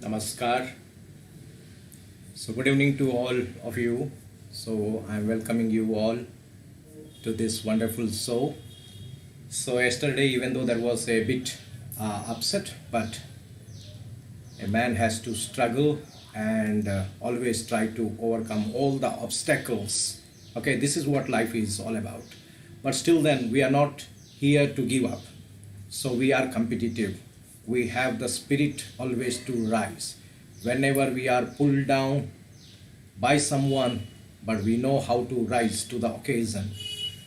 Namaskar. So good evening to all of you. So I'm welcoming you all to this wonderful show. So yesterday, even though there was a bit upset, but a man has to struggle and always try to overcome all the obstacles. Okay, this is what life is all about. But still then, we are not here to give up. So we are competitive. We have the spirit always to rise. Whenever we are pulled down by someone, but we know how to rise to the occasion.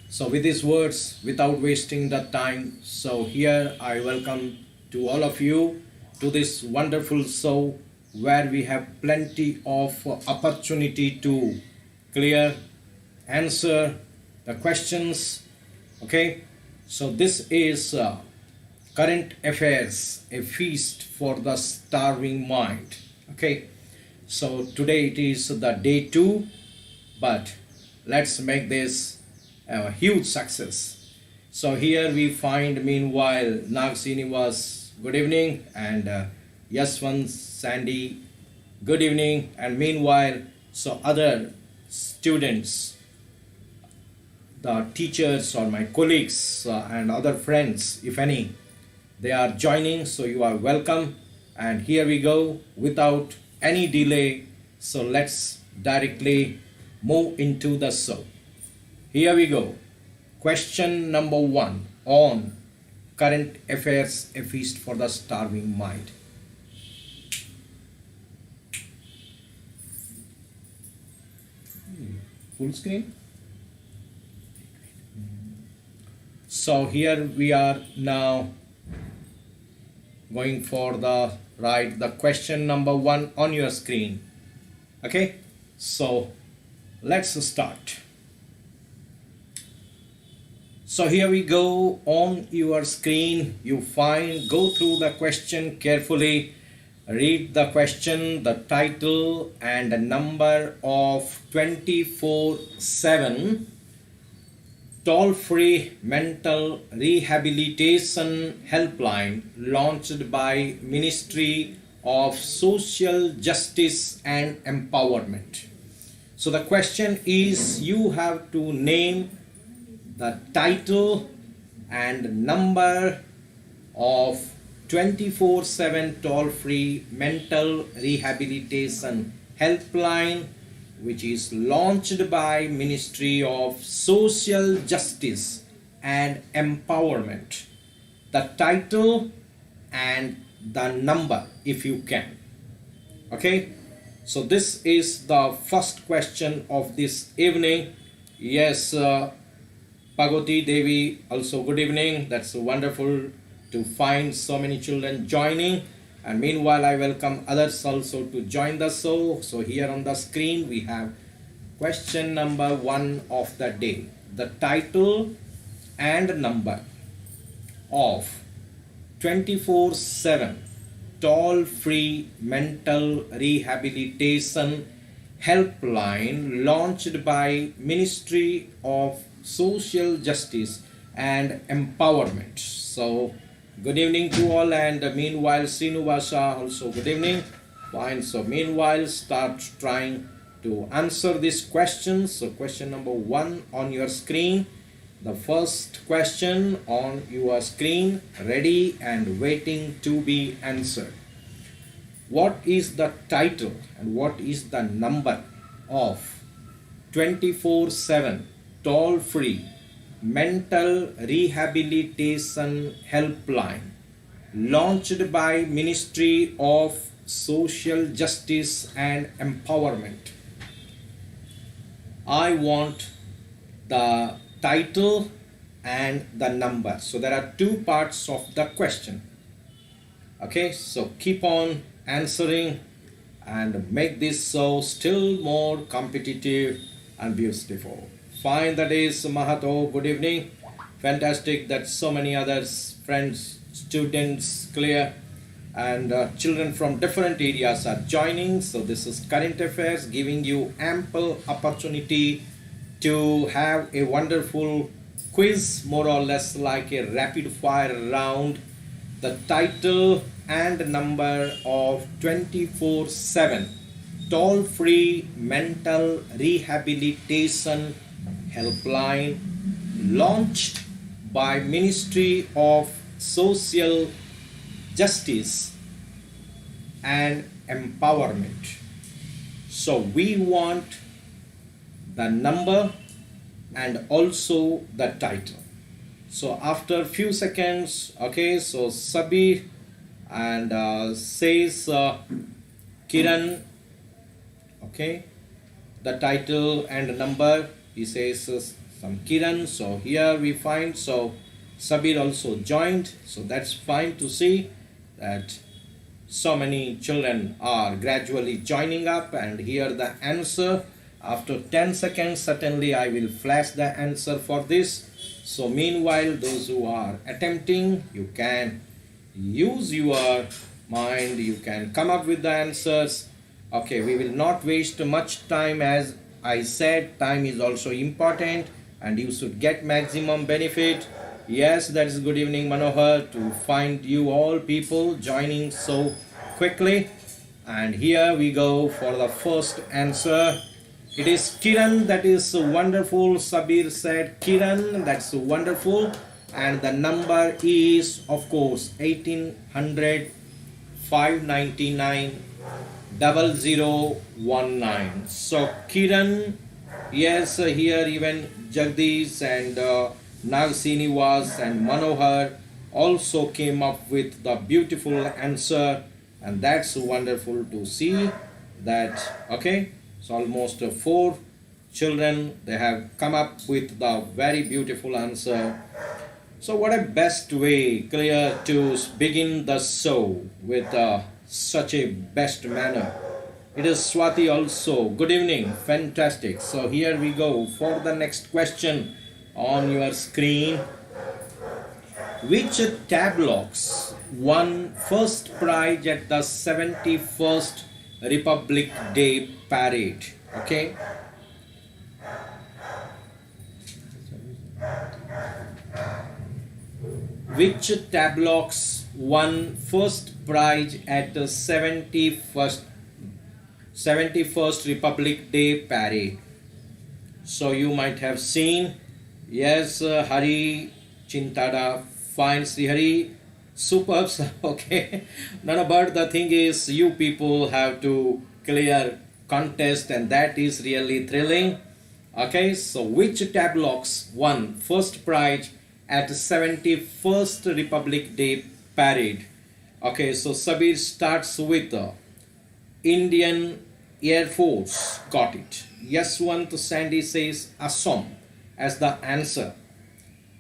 So with these words, without wasting the time, so here I welcome to all of you to this wonderful show where we have plenty of opportunity to clear, answer the questions. Okay, so this is current affairs, a feast for the starving mind. Okay, so today it is the day 2, but let's make this a huge success. So here we find meanwhile Nag Srinivas, good evening, and Yaswant Sandy, good evening, and meanwhile so other students, the teachers or my colleagues and other friends, if any, they are joining, so you are welcome. And here we go without any delay. So let's directly move into the show. Here we go. Question number 1 on current affairs, a feast for the starving mind. Full screen. So here we are now going for the question number 1 on your screen. Okay, so let's start. So here we go on your screen. You go through the question carefully, read the question, the title and the number of 24/7 toll-free mental rehabilitation helpline launched by Ministry of Social Justice and Empowerment. So the question is, you have to name the title and number of 24/7 toll-free mental rehabilitation helpline, which is launched by Ministry of Social Justice and Empowerment. The title and the number if you can. Okay, so this is the first question of this evening. Yes, Pagoti Devi, also good evening. That's wonderful to find so many children joining. And meanwhile, I welcome others also to join the show. So here on the screen, we have question number 1 of the day. The title and number of 24/7 toll-free mental rehabilitation helpline launched by Ministry of Social Justice and Empowerment. So good evening to all, and meanwhile Srinivasa also good evening. Fine, so meanwhile start trying to answer these questions. So question number 1 on your screen. The first question on your screen, ready and waiting to be answered. What is the title and what is the number of 24/7 toll-free mental rehabilitation helpline launched by Ministry of Social Justice and Empowerment? I want the title and the number. So there are 2 parts of the question. Okay, so keep on answering and make this show still more competitive and beautiful. Fine, that is Mahato, good evening. Fantastic that so many others, friends, students, clear, and children from different areas are joining. So this is current affairs, giving you ample opportunity to have a wonderful quiz, more or less like a rapid fire round. The title and number of 24/7 toll-free mental rehabilitation helpline launched by Ministry of Social Justice and Empowerment. So we want the number and also the title. So after few seconds, okay, so Sabir and says Kiran, okay, the title and number, he says some Kiran. So here we find, so Sabir also joined, so that's fine to see that so many children are gradually joining up. And here the answer after 10 seconds, certainly I will flash the answer for this. So meanwhile, those who are attempting, you can use your mind, you can come up with the answers. Okay, we will not waste much time. As I said, time is also important and you should get maximum benefit. Yes, that is good evening Manohar, to find you all people joining so quickly. And here we go for the first answer. It is Kiran, that is wonderful. Sabir said Kiran, that's wonderful. And the number is of course 1800 599 0019. So Kiran, yes, here even Jagdish and Nag Srinivas and Manohar also came up with the beautiful answer, and that's wonderful to see that. Okay, so almost 4 children, they have come up with the very beautiful answer. So what a best way, clear, to begin the show with such a best manner. It is Swati also. Good evening. Fantastic. So here we go for the next question on your screen. Which Tableaux won first prize at the 71st Republic Day Parade? Okay. Which Tableaux won first prize at the 71st Republic Day Parade? So you might have seen, yes, Hari Chintada, fine, Sri Hari, superb. Okay, none about the thing is you people have to clear contest, and that is really thrilling. Okay, so which Tableaux won first prize at 71st Republic Day Parade? Okay, so Sabir starts with Indian Air Force, got it. Yaswant Sandy says Assam as the answer.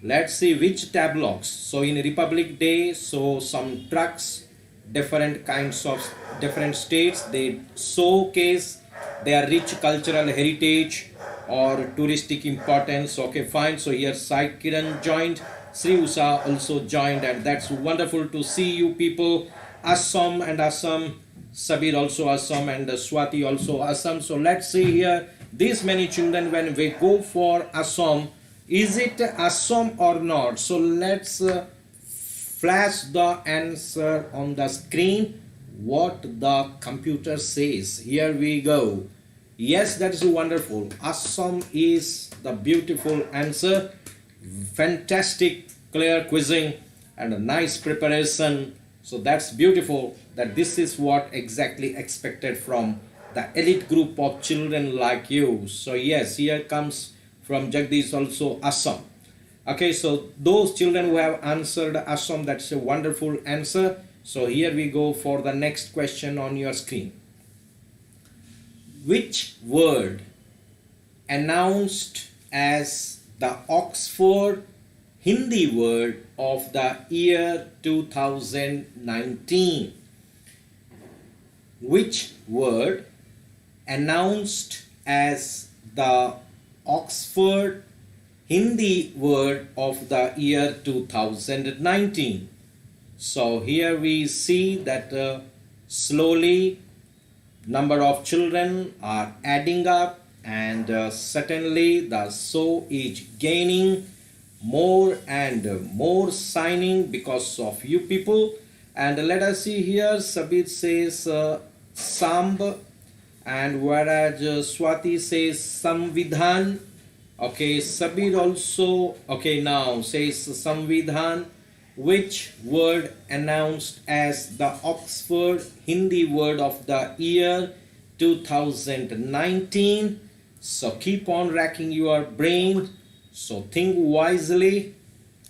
Let's see which Tableaux. So in Republic Day, so some trucks, different kinds of different states, they showcase their rich cultural heritage or touristic importance. Okay, fine. So here Sai Kiran joined, Sri Usha also joined, and that's wonderful to see you people. Assam and Assam, Sabir also Assam, and Swati also Assam. So let's see here, these many children, when we go for Assam, is it Assam or not? So let's flash the answer on the screen, what the computer says. Here we go. Yes, that is wonderful. Assam is the beautiful answer. Fantastic, clear quizzing and a nice preparation. So that's beautiful, that this is what exactly expected from the elite group of children like you. So yes, here comes from Jagdish also Assam. Okay, so those children who have answered Assam, that's a wonderful answer. So here we go for the next question on your screen. Which word announced as the Oxford Hindi word of the year 2019? Which word announced as the Oxford Hindi word of the year 2019? So here we see that slowly number of children are adding up, and certainly the show is gaining more and more signing because of you people. And let us see here, Sabir says Samb, and whereas Swati says Samvidhan. Okay, Sabir also, okay, now says Samvidhan, which word announced as the Oxford Hindi Word of the Year 2019. So keep on racking your brain. So think wisely.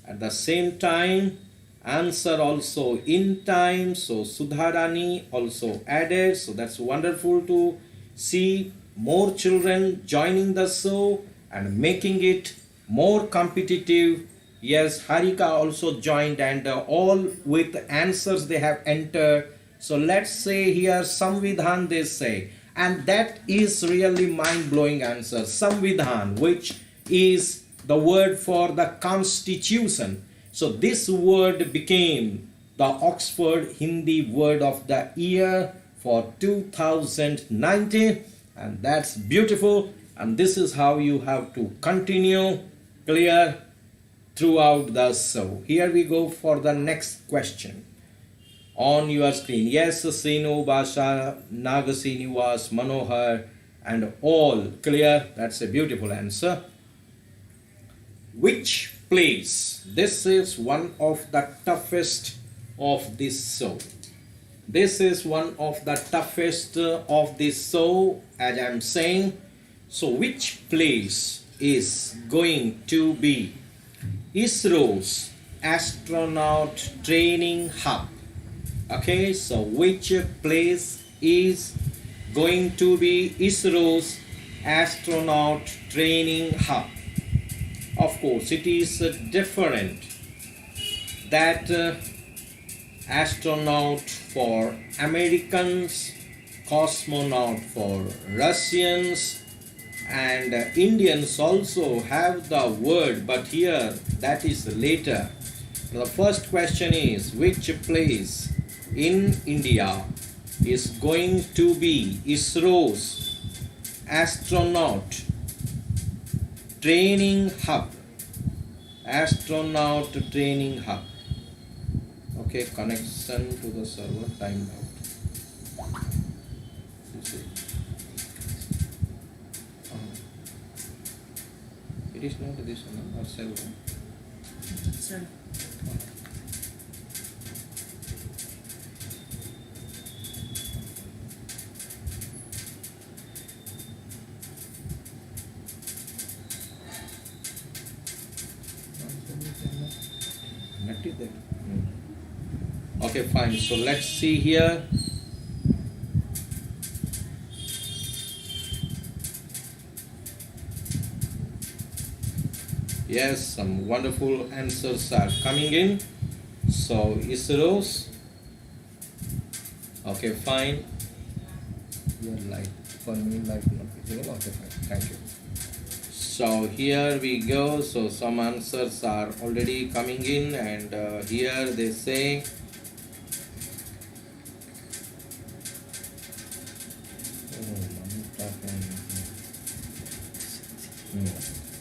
At the same time, answer also in time. So Sudharani also added. So that's wonderful to see more children joining the show and making it more competitive. Yes, Harika also joined, and all with answers they have entered. So let's say here Samvidhan they say, and that is really mind-blowing answer. Samvidhan, which is the word for the constitution. So this word became the Oxford Hindi Word of the Year for 2019, and that's beautiful. And this is how you have to continue clear throughout the show. Here we go for the next question on your screen. Yes, Sinu, Basha, Nagasiniwas, Manohar, and all clear. That's a beautiful answer. Which place? This is one of the toughest of this show. This is one of the toughest of this show, as I'm saying. So which place is going to be ISRO's astronaut training hub? Okay, so which place is going to be ISRO's astronaut training hub? Of course, it is different. That astronaut for Americans, cosmonaut for Russians, and Indians also have the word, but here that is later. The first question is, which place in India is going to be ISRO's astronaut training hub? Astronaut training hub. Okay, connection to the server timed out. It is not this one or server. Sir. Okay, fine. So let's see here. Yes, some wonderful answers are coming in. So ISRO's. Okay, fine. Your light for me, light not visible. Okay, fine. Thank you. So here we go. So some answers are already coming in, and here they say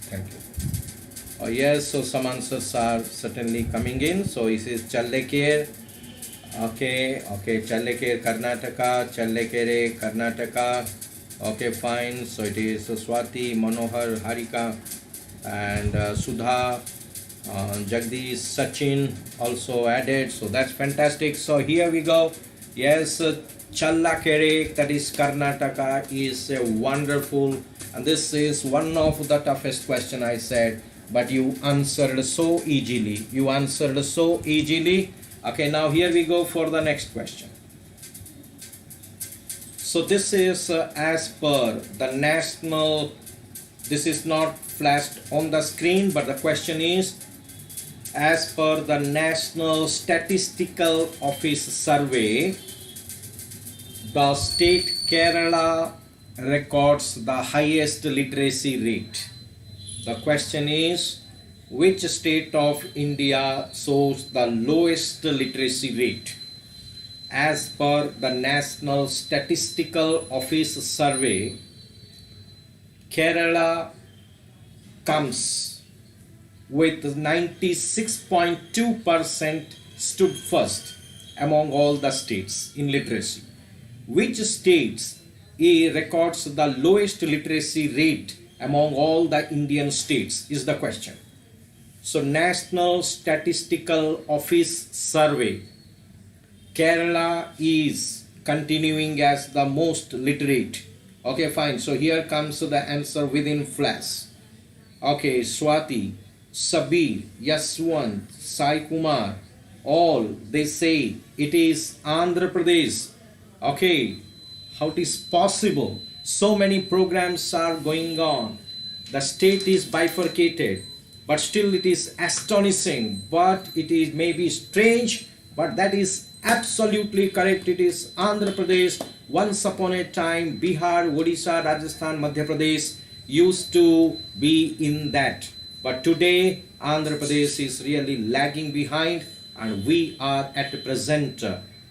thank you. Oh yes, so some answers are certainly coming in. So it is CHALLAKERE. Okay, CHALLAKERE Karnataka, CHALLAKERE Karnataka. Okay, fine. So it is Swati, Manohar, Harika, and Sudha, Jagdish, Sachin also added. So that's fantastic. So here we go. Yes, CHALLAKERE, that is Karnataka, is a wonderful, and this is one of the toughest question I said, but you answered so easily. You answered so easily. Okay, now here we go for the next question. So this is as per the national, this is not flashed on the screen, but the question is, as per the National Statistical Office survey, the state Kerala records the highest literacy rate. The question is, which state of India shows the lowest literacy rate? As per the National Statistical Office survey, Kerala comes with 96.2% stood first, among all the states in literacy. Which states records the lowest literacy rate among all the Indian states is the question. So National Statistical Office survey, Kerala is continuing as the most literate. Okay, fine. So here comes the answer within flash. Okay, Swati, Sabir, Yaswant, Sai Kumar, all they say it is Andhra Pradesh. Okay, how it is possible? So many programs are going on. The state is bifurcated, but still it is astonishing. But it is maybe strange, but that is absolutely correct. It is Andhra Pradesh. Once upon a time, Bihar, Odisha, Rajasthan, Madhya Pradesh used to be in that. But today, Andhra Pradesh is really lagging behind, and we are at present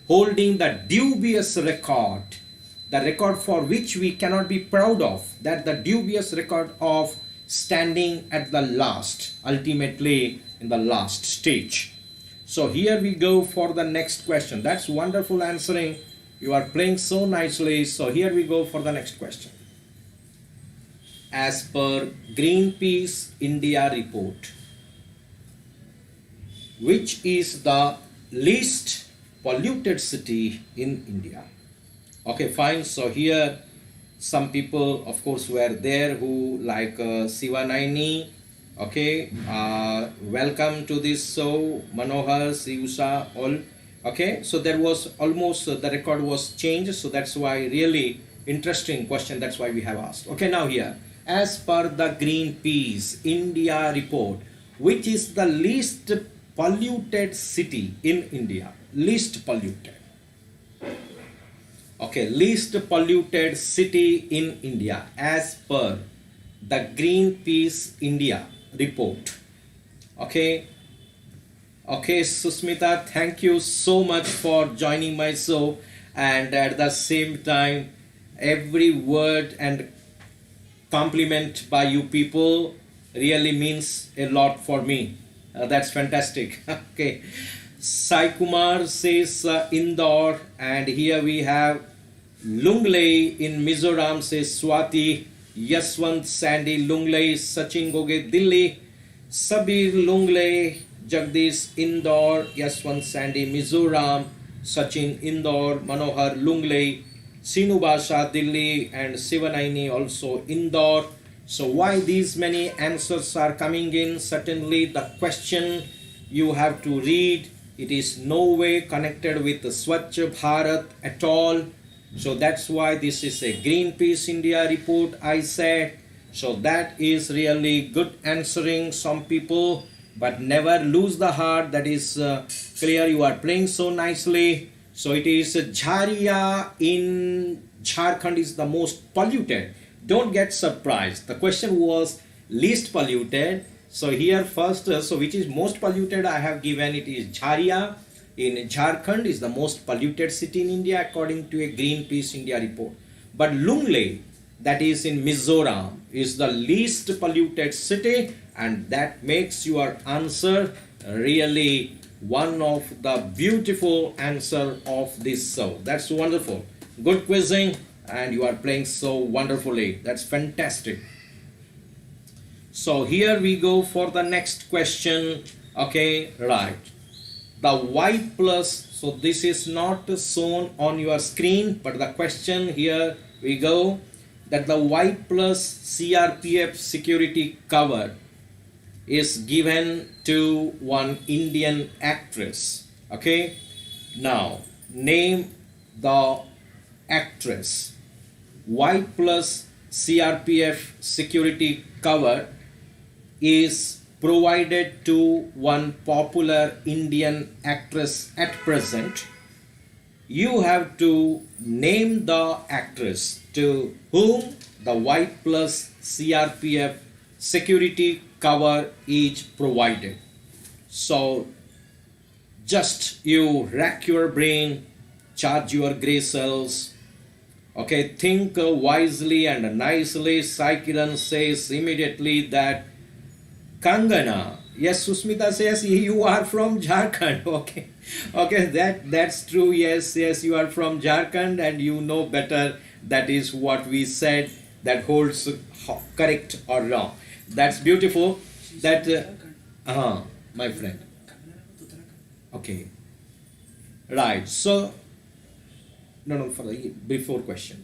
holding the dubious record, the record for which we cannot be proud of, that the dubious record of standing at the last, ultimately in the last stage. So here we go for the next question. That's wonderful answering. You are playing so nicely. So here we go for the next question. As per Greenpeace India Report, which is the least polluted city in India? Okay, fine. So here some people, of course, were there who like Sivanaini. Okay, welcome to this show, Manohar, Siusha, all. Okay, so there was almost the record was changed, so that's why really interesting question. That's why we have asked. Okay, now here, as per the Greenpeace India Report, which is the least polluted city in India? Least polluted. Okay, least polluted city in India as per the Greenpeace India Report. Okay, Susmita, thank you so much for joining my show, and at the same time, every word and compliment by you people really means a lot for me. That's fantastic. Okay, Sai Kumar says Indore, and here we have Lunglei in Mizoram says Swati, Yaswant Sandy Lunglei, Sachin Goge Delhi, Sabir Lunglei, Jagdish Indore, Yaswant Sandy Mizoram, Sachin Indore, Manohar Lunglei, Sinu Basha Delhi, and Sivanaini also Indore. So why these many answers are coming in? Certainly the question you have to read, it is no way connected with the Swachh Bharat at all. So that's why this is a Greenpeace India report, I said. So that is really good answering some people, but never lose the heart. That is clear. You are playing so nicely. So it is Jharia in Jharkhand is the most polluted. Don't get surprised. The question was least polluted. So here first, so which is most polluted, I have given it is Jharia in Jharkhand is the most polluted city in India according to a Greenpeace India report. But Lunglei, that is in Mizoram, is the least polluted city, and that makes your answer really one of the beautiful answer of this show. That's wonderful. Good quizzing, and you are playing so wonderfully. That's fantastic. So here we go for the next question. Okay, right. The Y plus, so this is not shown on your screen, but the question here we go, that the Y plus CRPF security cover is given to one Indian actress. Okay, now name the actress. Y plus CRPF security cover is provided to one popular Indian actress at present. You have to name the actress to whom the Y plus CRPF security cover is provided. So just you rack your brain, charge your gray cells. Okay, think wisely and nicely. Sai KIRAN says immediately that Kangana Yes, Susmita says you are from Jharkhand. Okay, okay, that's true. Yes, yes, you are from Jharkhand, and you know better. That is what we said. That holds correct or wrong. That's beautiful. That, my friend. Okay, right. So, no, for the before question.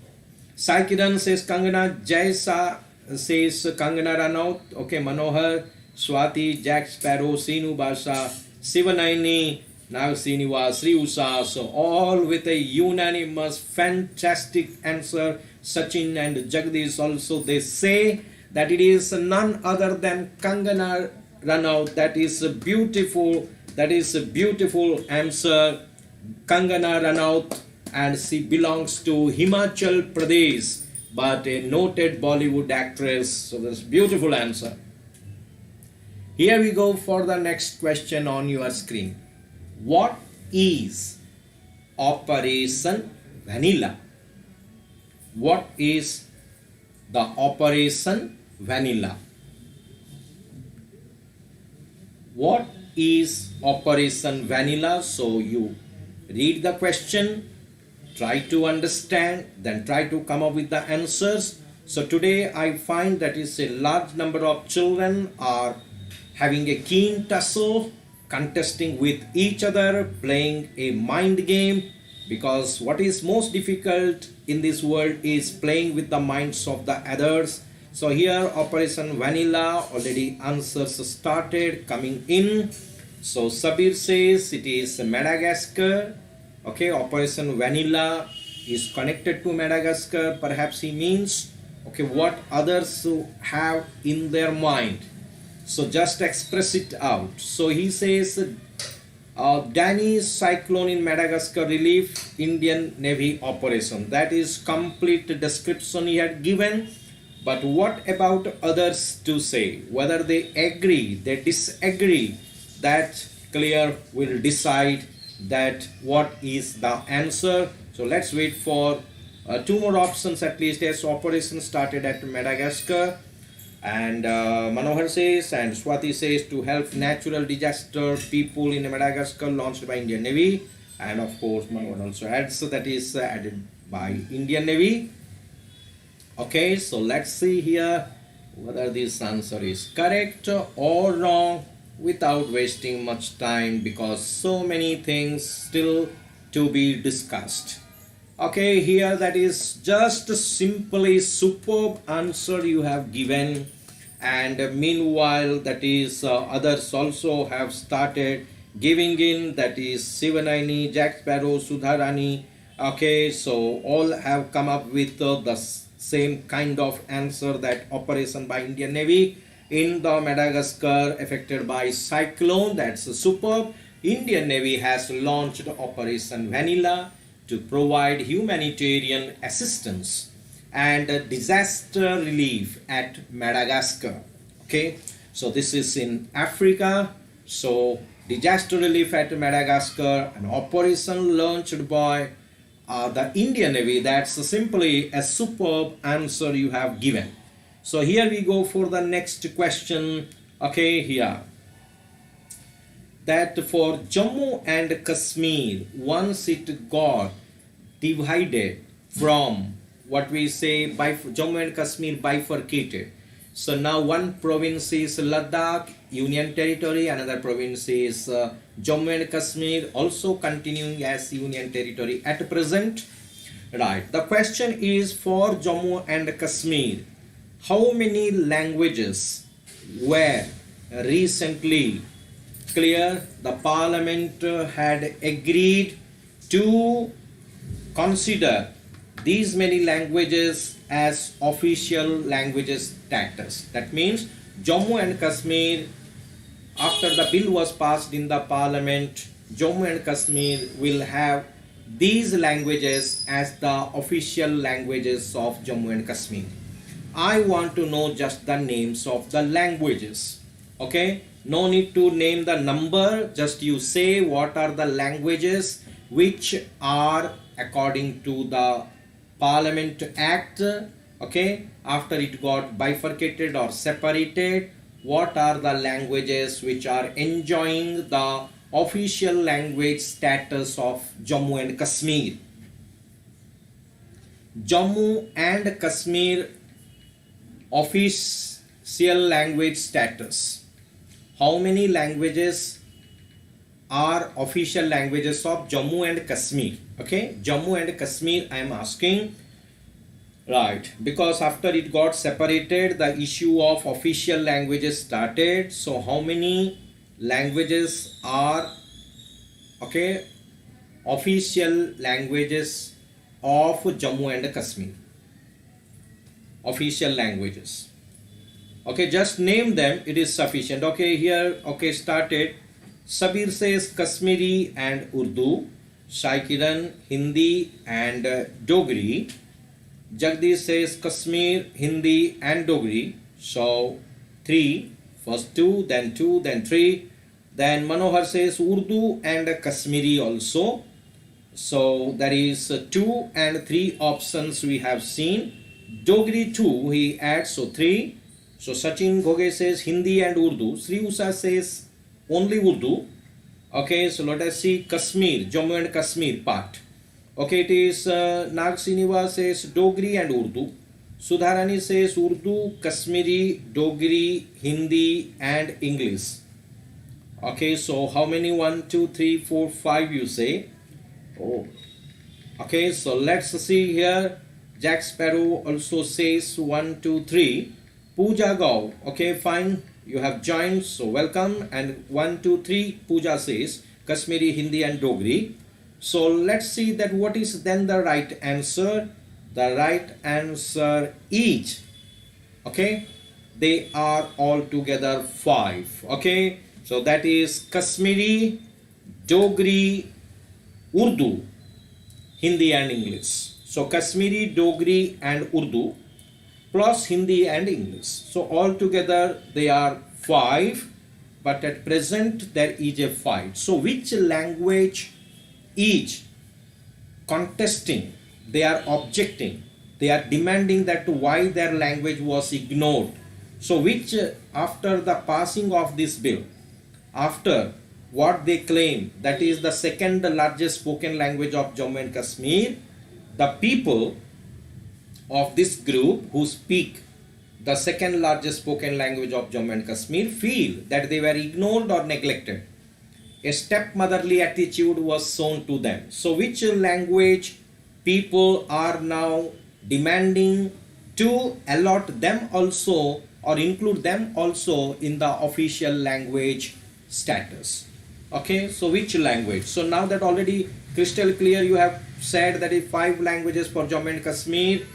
Sai Kiran says Kangana. Jaya says Kangana Ranaut. Okay, Manohar. Swati, Jack Sparrow, Sinu Basha, Sivanaini, Nagasiniva, Sri Usa. So all with a unanimous, fantastic answer. Sachin and Jagdish also, they say that it is none other than Kangana Ranaut. That is a beautiful answer. Kangana Ranaut, and she belongs to Himachal Pradesh, but a noted Bollywood actress. So that's beautiful answer. Here we go for the next question on your screen. What is Operation Vanilla? What is the Operation Vanilla? What is Operation Vanilla? So you read the question, try to understand, then try to come up with the answers. So today I find that is a large number of children are having a keen tussle, contesting with each other, playing a mind game, because what is most difficult in this world is playing with the minds of the others. So here Operation Vanilla, already answers started coming in. So Sabir says it is Madagascar. Okay, Operation Vanilla is connected to Madagascar. Perhaps he means, okay, what others have in their mind. So just express it out. So he says, Danny's cyclone in Madagascar relief, Indian Navy operation. That is complete description he had given. But what about others to say? Whether they agree, they disagree, that clear will decide that what is the answer. So let's wait for two more options at least. Yes, operation started at Madagascar. And Manohar says, and Swati says, to help natural disaster people in Madagascar, launched by Indian Navy. And of course Manohar also adds, so that is added by Indian Navy. Okay, so let's see here whether this answer is correct or wrong without wasting much time, because so many things still to be discussed. Okay, here that is just simply superb answer you have given, and meanwhile that is others also have started giving in, that is Sivanaini, Jack Sparrow, Sudharani. Okay, so all have come up with the same kind of answer, that operation by Indian Navy in the Madagascar affected by cyclone. That's superb. Indian Navy has launched Operation Vanilla to provide humanitarian assistance and disaster relief at Madagascar. Okay, so this is in Africa. So disaster relief at Madagascar, an operation launched by the Indian Navy. That's simply a superb answer you have given. So here we go for the next question. Okay, here, that for Jammu and Kashmir, once it got divided from what we say by Jammu and Kashmir bifurcated. So now one province is Ladakh, Union Territory, another province is Jammu and Kashmir, also continuing as Union Territory at present. Right, the question is for Jammu and Kashmir, how many languages were recently clear? The parliament had agreed to consider these many languages as official languages status. That means Jammu and Kashmir, after the bill was passed in the parliament, Jammu and Kashmir will have these languages as the official languages of Jammu and Kashmir. I want to know just the names of the languages. Okay, no need to name the number, just you say what are the languages which are according to the Parliament Act. Okay, after it got bifurcated or separated, what are the languages which are enjoying the official language status of Jammu and Kashmir? Jammu and Kashmir official language status. How many languages are official languages of Jammu and Kashmir? Okay, Jammu and Kashmir I am asking. Right, because after it got separated, the issue of official languages started. So how many languages are, okay, official languages of Jammu and Kashmir? Official languages. Okay, just name them, it is sufficient. Okay, here, okay, started. Sabir says Kashmiri and Urdu. KIRAN Hindi and Dogri. Jagdish says Kashmir, Hindi and Dogri. So 3, first 2, then 3. Then Manohar says Urdu and Kashmiri also. So there is 2 and 3 options we have seen. Dogri 2 he adds, so 3. So Sachin Ghoge says Hindi and Urdu. Sri Usha says only Urdu. Okay, so let us see Kashmir, Jammu and Kashmir part. Okay, it is Nag Srinivas says Dogri and Urdu. Sudharani says Urdu, Kashmiri, Dogri, Hindi and English. Okay, so how many? 1, 2, 3, 4, 5 you say? Oh, okay, so let's see here. Jack Sparrow also says 1, 2, 3. Pooja Gau, okay, fine, you have joined, so welcome. And 1, 2, 3, Pooja says Kashmiri, Hindi and Dogri. So let's see that what is then the right answer. The right answer is, okay, they are all together 5. Okay, so that is Kashmiri, Dogri, Urdu, Hindi and English. So Kashmiri, Dogri and Urdu plus Hindi and English. So all together they are 5, but at present there is a fight. So which language is contesting? They are objecting, they are demanding that why their language was ignored. So which after the passing of this bill, after what they claim that is the second largest spoken language of Jammu and Kashmir, the people of this group who speak the second largest spoken language of Jammu and Kashmir feel that they were ignored or neglected. A stepmotherly attitude was shown to them. So which language people are now demanding to allot them also or include them also in the official language status? Okay, so which language? So now that already crystal clear, you have said that is 5 languages for Jammu and Kashmir.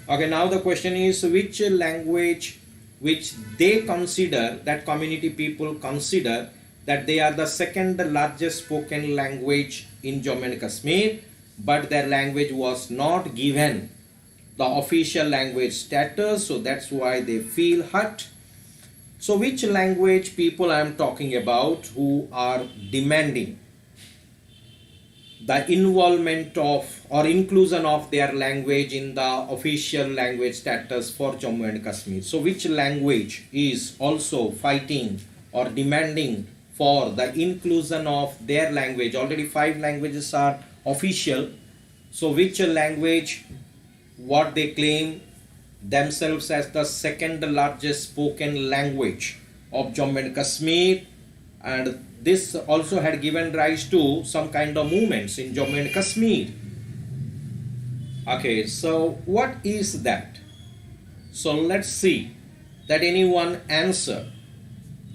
Okay, now the question is which language which they consider, that community people consider that they are the second largest spoken language in Jammu and Kashmir, but their language was not given the official language status, so that's why they feel hurt. So which language people I am talking about who are demanding the involvement of or inclusion of their language in the official language status for Jammu and Kashmir? So which language is also fighting or demanding for the inclusion of their language? Already 5 languages are official. So which language, what they claim themselves as the second largest spoken language of Jammu and Kashmir, and this also had given rise to some kind of movements in Jammu and Kashmir. Okay, so what is that? So let's see that anyone answer.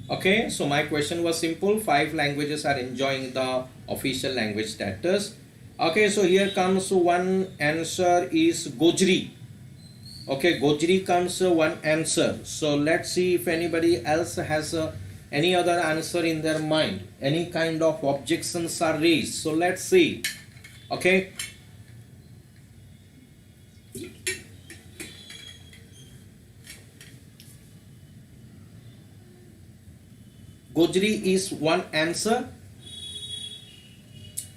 Okay, so my question was simple. 5 languages are enjoying the official language status. Okay, so here comes one answer is Gojri. Okay, Gojri comes one answer. So let's see if anybody else has any other answer in their mind. Any kind of objections are raised. So let's see. Okay. Gojri is one answer,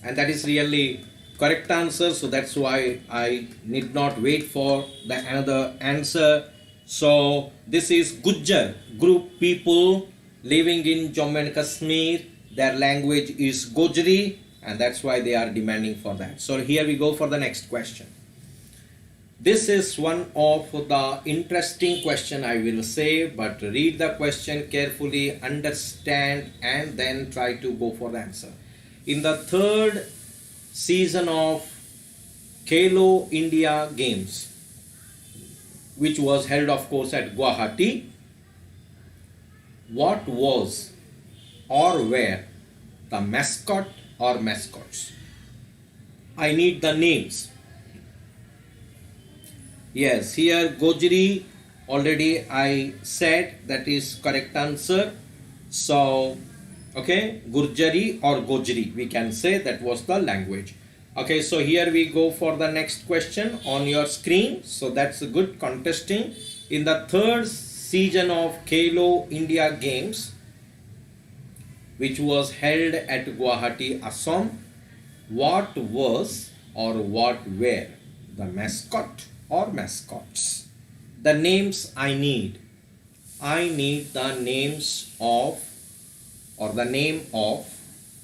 and that is really correct answer, so that's why I need not wait for the another answer. So this is Gujjar group people living in Jammu and Kashmir. Their language is Gojri, and that's why they are demanding for that. So here we go for the next question. This is one of the interesting question, I will say, but read the question carefully, understand, and then try to go for the answer. In the third season of Khelo India Games, which was held of course at Guwahati, what was or were the mascot or mascots? I need the names. Yes, here Gojri already I said, that is correct answer. So okay, Gurjari or Gojri, we can say that was the language. Okay, so here we go for the next question on your screen. So that's a good contesting. In the third season of Khelo India Games, which was held at Guwahati, Assam, what was or what were the mascot or mascots? The names I need. I need the names of or the name of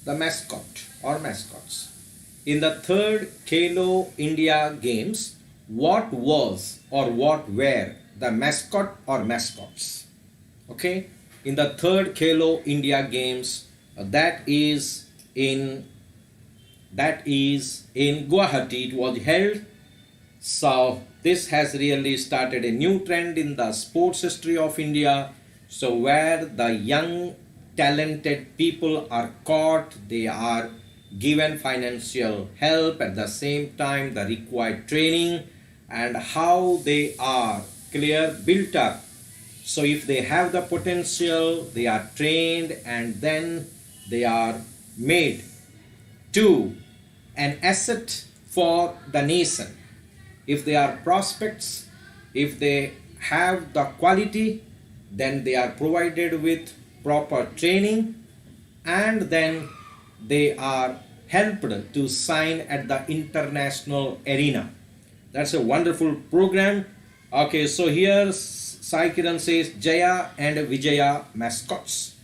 the mascot or mascots. In the third Khelo India Games, what was or what were the mascot or mascots? Okay, in the third Khelo India Games, that is in Guwahati, it was held. So this has really started a new trend in the sports history of India. So where the young talented people are caught, they are given financial help, at the same time the required training, and how they are built up. So if they have the potential, they are trained, and then they are made to an asset for the nation. If they are prospects, if they have the quality, then they are provided with proper training, and then they are helped to sign at the international arena. That's a wonderful program. Okay, so here KIRAN says Jaya and Vijaya mascots.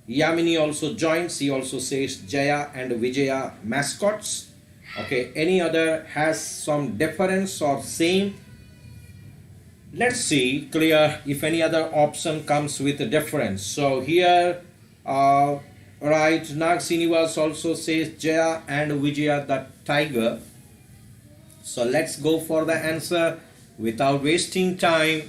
Yamini also joins. He also says Jaya and Vijaya mascots. Okay, any other has some difference or same? Let's see clear if any other option comes with a difference. So here right, Nag Srinivas also says Jaya and Vijaya the tiger. So let's go for the answer without wasting time.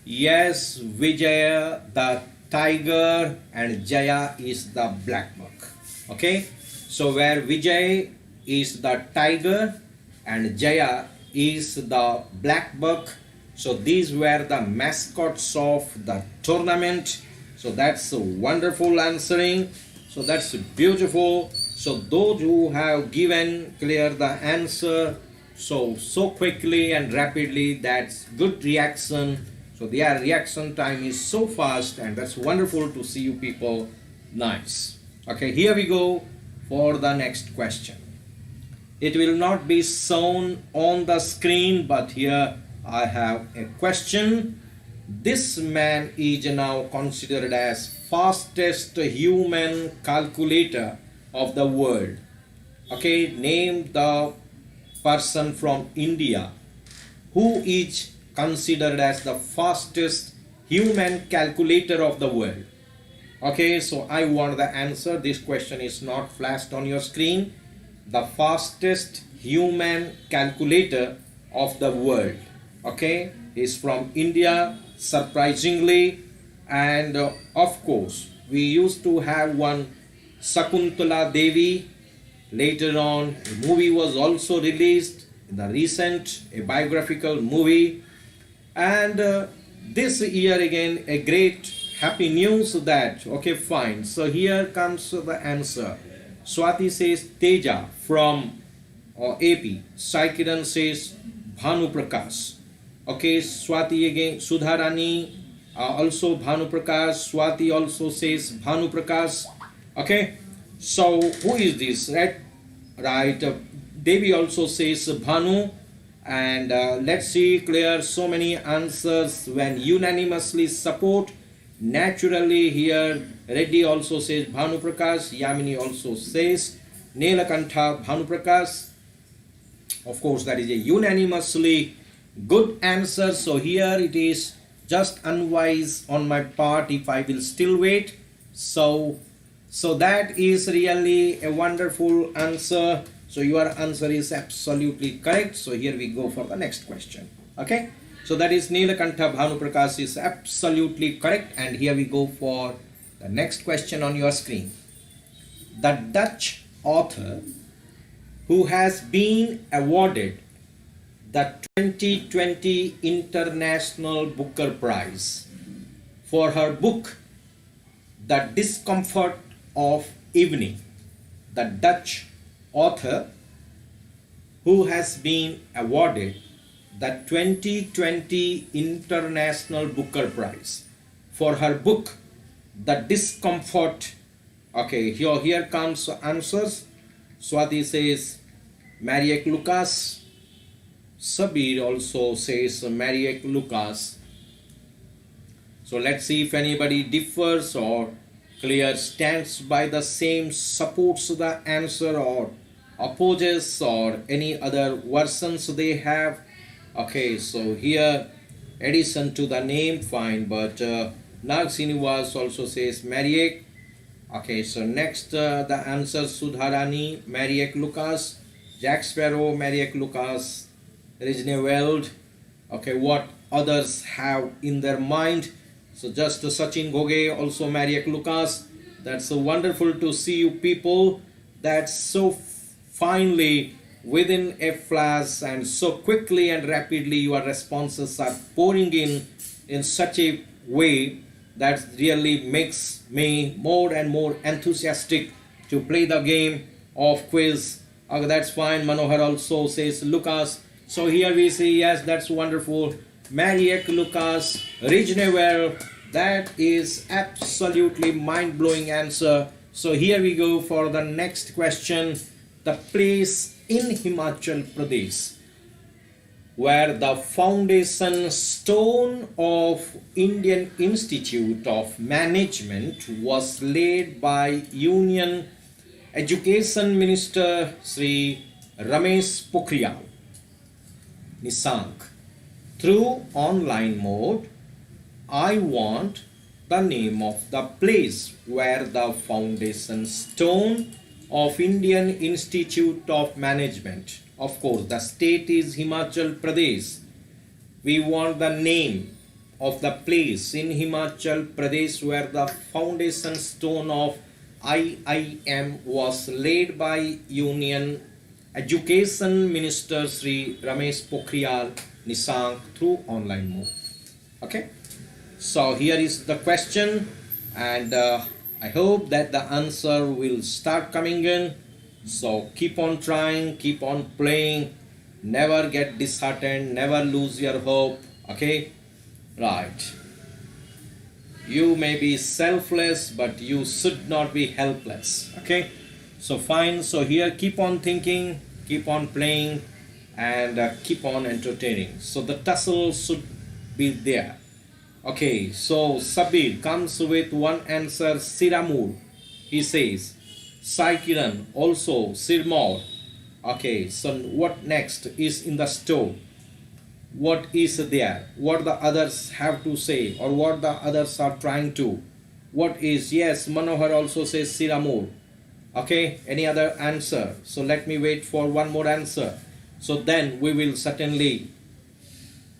Yes, Vijaya the tiger and Jaya is the Blackbuck. Okay, so where Vijay is the tiger and Jaya is the Blackbuck. So these were the mascots of the tournament. So that's a wonderful answering. So that's beautiful. So those who have given clear the answer so quickly and rapidly, that's good reaction. So their reaction time is so fast, and that's wonderful to see you people. Nice. Okay, here we go for the next question. It will not be shown on the screen, but here I have a question. This man is now considered as fastest human calculator of the world. Okay, name the person from India who is considered as the fastest human calculator of the world. Okay, so I want the answer. This question is not flashed on your screen. The fastest human calculator of the world, okay, is from India, surprisingly. And of course we used to have one Shakuntala Devi. Later on a movie was also released in the recent, a biographical movie. And this year again a great happy news that, okay, fine, so here comes the answer. Swati says Teja from AP. KIRAN says Bhanu Prakash. Okay, Swati again. Sudharani also Bhanu Prakash. Swati also says Bhanu Prakash. Okay, so who is this? Right. Devi also says Bhanu, And let's see, clear so many answers when unanimously support. Naturally here, Reddy also says Bhanu Prakash, Yamini also says Neelakantha Bhanu Prakash. Of course, that is a unanimously good answer. So here it is just unwise on my part if I will still wait. So that is really a wonderful answer. So your answer is absolutely correct. So here we go for the next question. Okay. So that is Neelakantha Bhanu Prakash is absolutely correct. And here we go for the next question on your screen. The Dutch author who has been awarded the 2020 International Booker Prize for her book The Discomfort of Evening. The Dutch author who has been awarded the 2020 International Booker Prize for her book The Discomfort. Okay, here comes answers. Swati says Mariek Lucas. Sabir also says Mariek Lucas. So let's see if anybody differs or clear stands by the same, supports the answer or opposes or any other versions they have. Okay, so here addition to the name, fine, but Nag Sinivas also says Mariek. Okay, so next the answer Sudharani, Mariek Lucas, Jack Sparrow, Mariek Lucas, Rijneveld. Okay, what others have in their mind. So just Sachin Goge, also Mariek Lucas. That's wonderful to see you people. That's so finely within a flash and so quickly and rapidly your responses are pouring in such a way that really makes me more and more enthusiastic to play the game of quiz. Okay, that's fine. Manohar also says Lucas. So here we see, yes, that's wonderful. Mariek Lucas, Rijnevel, that is absolutely mind-blowing answer. So here we go for the next question. The place in Himachal Pradesh where the foundation stone of Indian Institute of Management was laid by Union Education Minister Shri Ramesh Pokhriyal Nishank. Through online mode, I want the name of the place where the foundation stone of Indian Institute of Management. Of course, the state is Himachal Pradesh. We want the name of the place in Himachal Pradesh where the foundation stone of IIM was laid by Union Education Minister Shri Ramesh Pokhriyal Nishank through online mode. Okay, so here is the question, and I hope that the answer will start coming in. So keep on trying, keep on playing, never get disheartened, never lose your hope. Okay, right. You may be selfless, but you should not be helpless. Okay, so fine. So here, keep on thinking, keep on playing, and keep on entertaining. So the tussle should be there. Okay, so Sabir comes with one answer, Siramur. He says, KIRAN, also Sirmaur. Okay, so what next is in the store? What is there? What the others have to say, or what the others are trying to? What is, yes, Manohar also says Siramur. Okay, any other answer? So let me wait for one more answer. So then we will certainly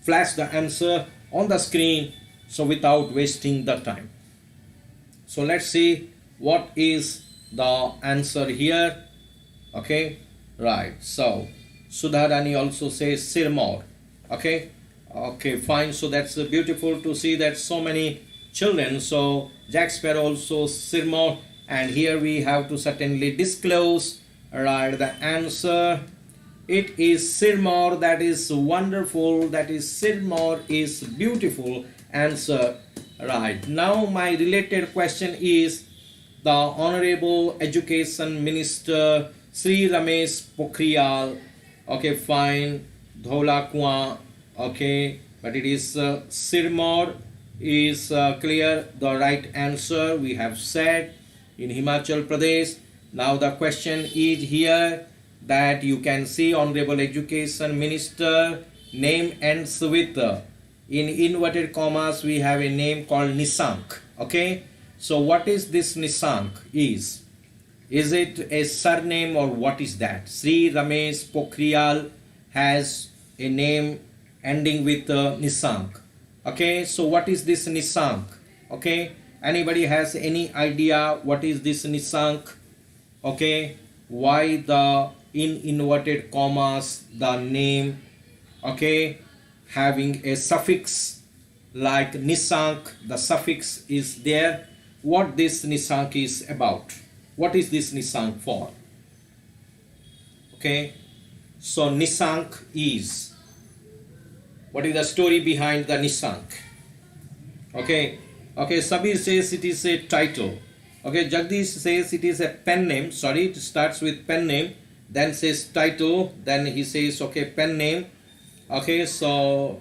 flash the answer on the screen, so without wasting the time. So let's see what is the answer here. Okay, right. So Sudharani also says Sirmaur. Okay, fine. So that's beautiful to see that so many children. So Jack Sparrow also Sirmaur, and here we have to certainly disclose, right, the answer. It is Sirmaur. That is wonderful. That is Sirmaur is beautiful answer. Right. Now my related question is, the Honorable Education Minister Sri Ramesh Pokhriyal, okay, fine, Dhola Kuan, okay, but it is Sirmaur is clear the right answer we have said in Himachal Pradesh. Now the question is here that you can see Honorable Education Minister name ends with in inverted commas we have a name called Nisank. Okay, so what is this Nisank is it a surname or what is that? Shri Ramesh Pokhriyal has a name ending with Nisank. Okay, so what is this Nisank? Okay, anybody has any idea what is this Nisank? Okay, why the in inverted commas the name, okay, having a suffix like Nisank, the suffix is there. What this Nisank is about? What is this Nisank for? Okay, so Nisank is, what is the story behind the Nisank? Okay, Sabir says it is a title. Okay, Jagdish says it is a pen name. Sorry, it starts with pen name, then says title, then he says okay, pen name. Okay, so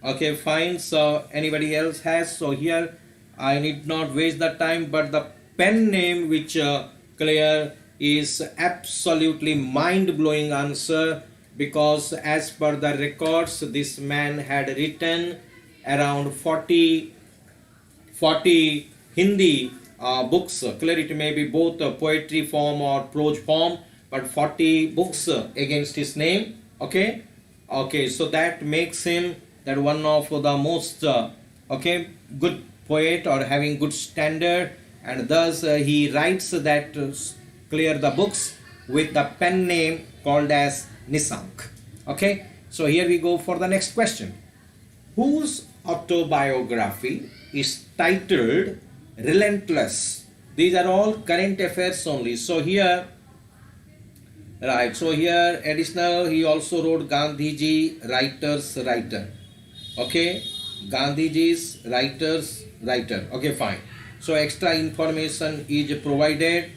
okay, fine. So anybody else has? So here I need not waste the time, but the pen name which clear is absolutely mind-blowing answer, because as per the records this man had written around 40 Hindi books. Clear, it may be both poetry form or prose form, but 40 books against his name. Okay, so that makes him that one of the most good poet or having good standard, and thus he writes that clear the books with the pen name called as Nisank. Okay, so here we go for the next question. Whose autobiography is titled Relentless? These are all current affairs only. So here, right, so here additional, he also wrote Gandhiji writer's writer. Okay, Gandhiji's writer. Okay, fine. So extra information is provided.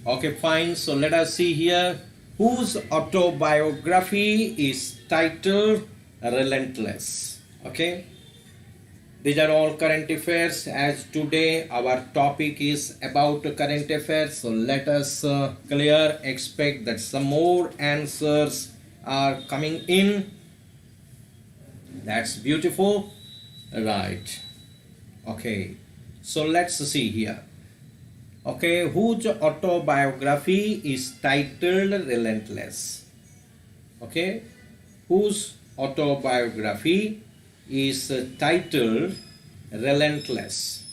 Okay, fine. So let us see here whose autobiography is titled Relentless. Okay, these are all current affairs, as today our topic is about current affairs. So let us expect that some more answers are coming in. That's beautiful, right? Okay, so let's see here. Okay, whose autobiography is titled Relentless? Okay, whose autobiography is titled Relentless?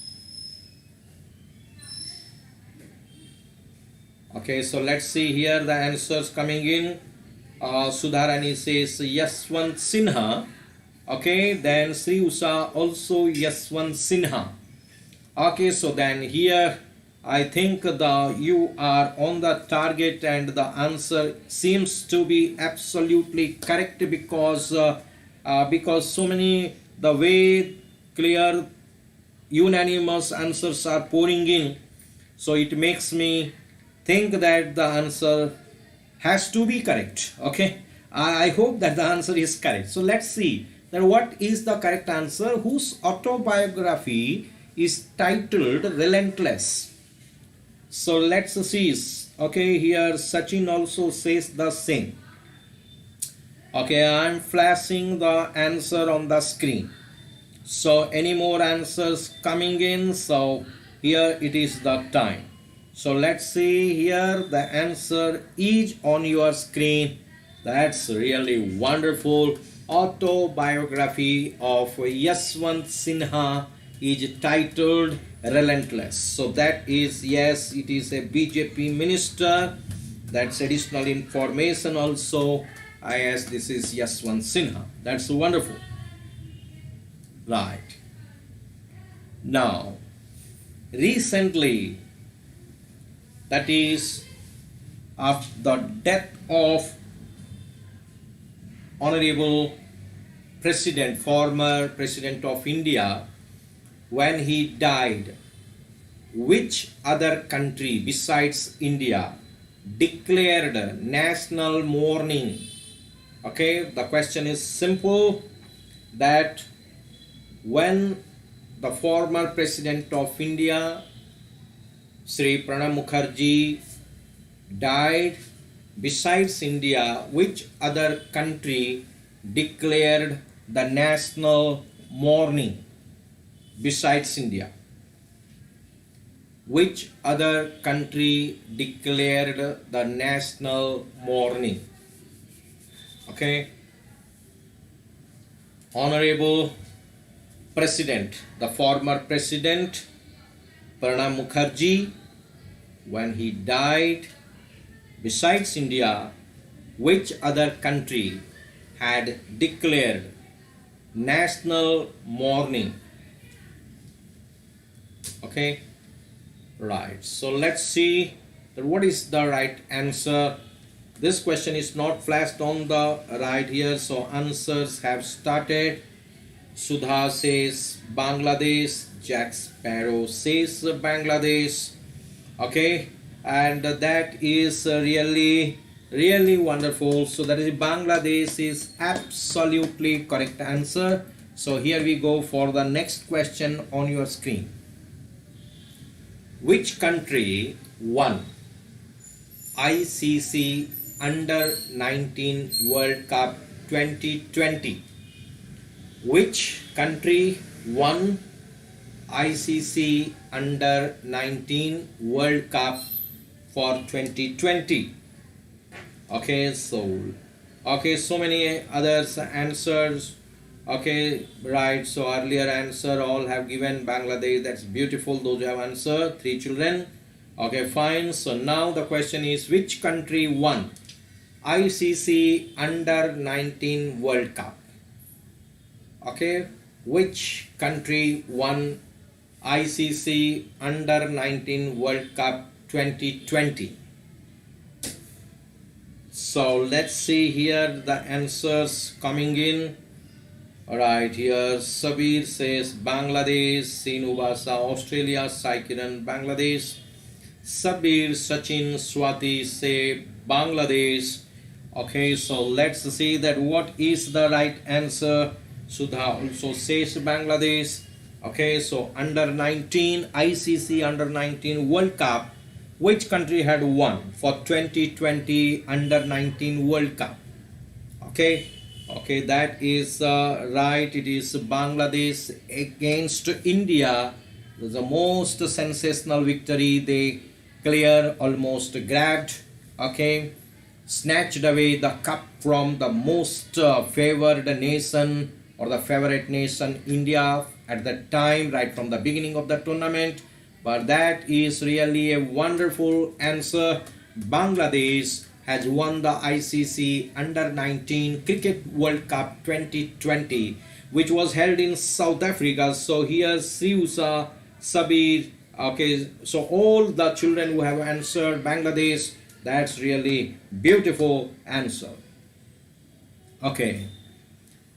Okay, so let's see here the answers coming in. Sudharani says Yaswant Sinha. Okay, then Sri Usha also Yaswant Sinha. Okay, so then here I think you are on the target and the answer seems to be absolutely correct, because so many, the way clear unanimous answers are pouring in, so it makes me think that the answer has to be correct. Okay, I hope that the answer is correct. So let's see that what is the correct answer. Whose autobiography is titled Relentless? So let's see. Okay, here Sachin also says the same. Okay, I'm flashing the answer on the screen. So any more answers coming in? So here it is the time. So let's see here, the answer is on your screen. That's really wonderful. Autobiography of Yaswant Sinha is titled Relentless. So that is, yes, it is a BJP minister. That's additional information also. Yes, this is Yaswant Sinha. That's wonderful. Right. Now, recently, that is after the death of Honorable President, former President of India, when he died, which other country besides India declared national mourning Okay, the question is simple, that when the former President of India, Shri Pranab Mukherjee, died, besides India, which other country declared the national mourning besides India? Which other country declared the national mourning? Okay, Honorable President, the former President Pranab Mukherjee, when he died, besides India, which other country had declared national mourning? Okay, right. So let's see that what is the right answer. This question is not flashed on the right here, so answers have started. Sudha says Bangladesh, Jack Sparrow says Bangladesh. Okay, and that is really wonderful. So that is Bangladesh is absolutely correct answer. So here we go for the next question on your screen. Which country won ICC Under 19 World Cup 2020? Which country won ICC Under 19 World Cup for 2020? Okay, so many others answers. Okay, right. So earlier answer all have given Bangladesh. That's beautiful. Those who have answered, 3 children. Okay, fine. So now the question is, which country won ICC Under 19 World Cup? Okay, which country won ICC Under 19 World Cup 2020? So let's see here the answers coming in. Alright, here Sabir says Bangladesh, Sinubasa Australia, KIRAN Bangladesh. Sabir, Sachin, Swati say Bangladesh. Okay, so let's see that what is the right answer. Sudha also says Bangladesh. Okay, so under 19 ICC Under 19 World Cup, which country had won for 2020 Under 19 World Cup? Okay, that is right. It is Bangladesh against India. It was the most sensational victory. They almost grabbed, okay, snatched away the cup from the most favored nation, or the favorite nation, India, at that time, right from the beginning of the tournament. But that is really a wonderful answer. Bangladesh has won the ICC Under 19 Cricket World Cup 2020, which was held in South Africa. So here Sriusa, Sabir, okay, so all the children who have answered Bangladesh, that's really beautiful answer. Okay,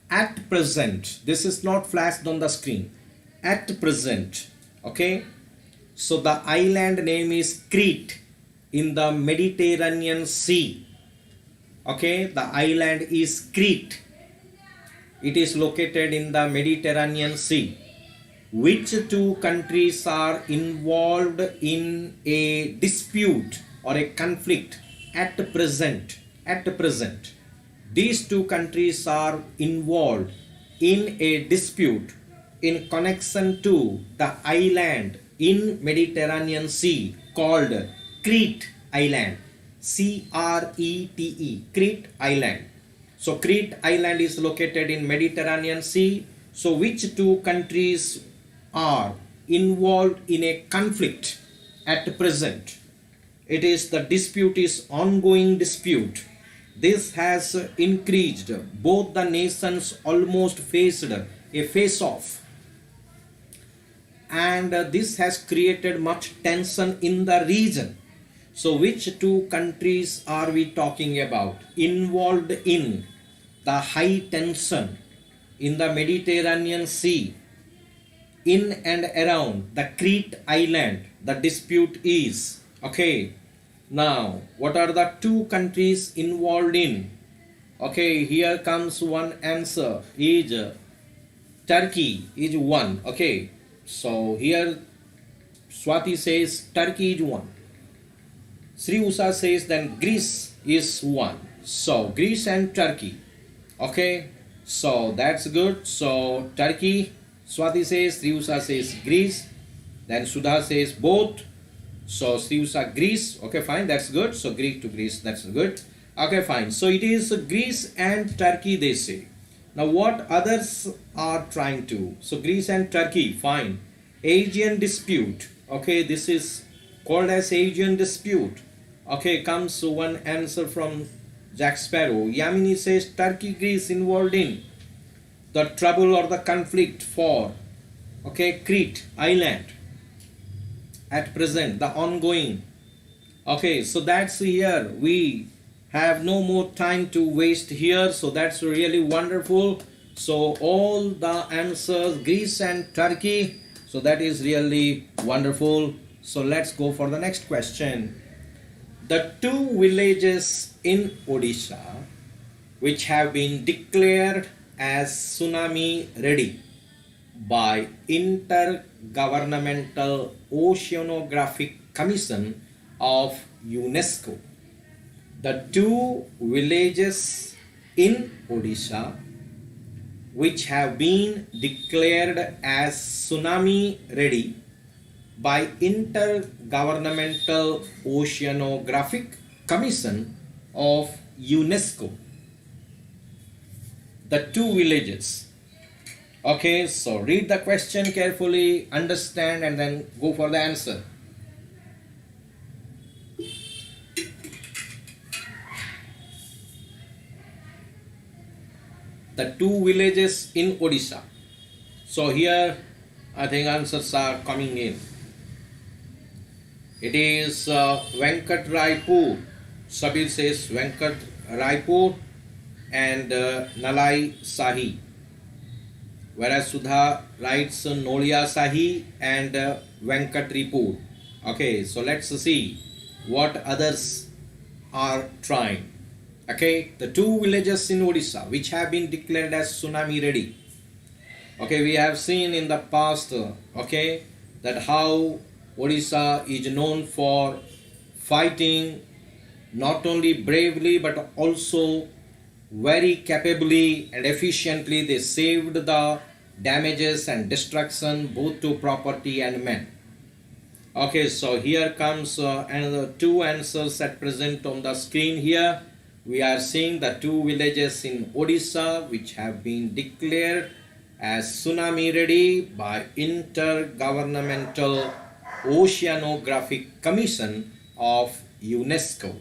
at present, this is not flashed on the screen. At present, okay, so the island name is Crete in the Mediterranean Sea. Okay, the island is Crete. It is located in the Mediterranean Sea. Which two countries are involved in a dispute or a conflict at present? At present, these two countries are involved in a dispute in connection to the island in Mediterranean Sea called Crete Island. C-R-E-T-E, Crete Island. So Crete Island is located in Mediterranean Sea. So which two countries are involved in a conflict at present? It is the dispute is ongoing dispute. This has increased. Both the nations almost faced a face-off. And this has created much tension in the region. So which two countries are we talking about involved in the high tension in the Mediterranean Sea, in and around the Crete Island? The dispute is, okay, now what are the two countries involved in? Okay, here comes one answer is Turkey is one. Okay, so here Swati says Turkey is one. Sri Usha says then Greece is one. So Greece and Turkey. Okay, so that's good. So Turkey, Swati says, Sri Usha says Greece. Then Sudha says both. So Sri Usha Greece. Okay, fine, that's good. So Greek to Greece, that's good. Okay, fine. So it is Greece and Turkey, they say. Now what others are trying to? So Greece and Turkey, fine. Asian dispute. Okay, this is called as Asian dispute. Okay, comes one answer from Jack Sparrow. Yamini says Turkey, Greece involved in the trouble or the conflict for, okay, Crete island at present, the ongoing. Okay, so that's here. We have no more time to waste here. So that's really wonderful. So all the answers, Greece and Turkey. So that is really wonderful. So let's go for the next question. The two villages in Odisha which have been declared as Tsunami Ready by Intergovernmental Oceanographic Commission of UNESCO. The two villages in Odisha which have been declared as Tsunami Ready by Intergovernmental Oceanographic Commission of UNESCO. The two villages. Okay, so read the question carefully, understand, and then go for the answer. The two villages in Odisha. So here I think answers are coming in. It is Venkat Raipur. Sabir says Venkat Raipur and Nalai Sahi. Whereas Sudha writes Nolia Sahi and Venkat Raipur. Okay, so let's see what others are trying. Okay, the two villages in Odisha which have been declared as Tsunami Ready. Okay, we have seen in the past, okay, that how Odisha is known for fighting not only bravely but also very capably and efficiently. They saved the damages and destruction both to property and men. Okay, so here comes another two answers at present on the screen here. We are seeing the two villages in Odisha which have been declared as Tsunami Ready by Intergovernmental Oceanographic Commission of UNESCO.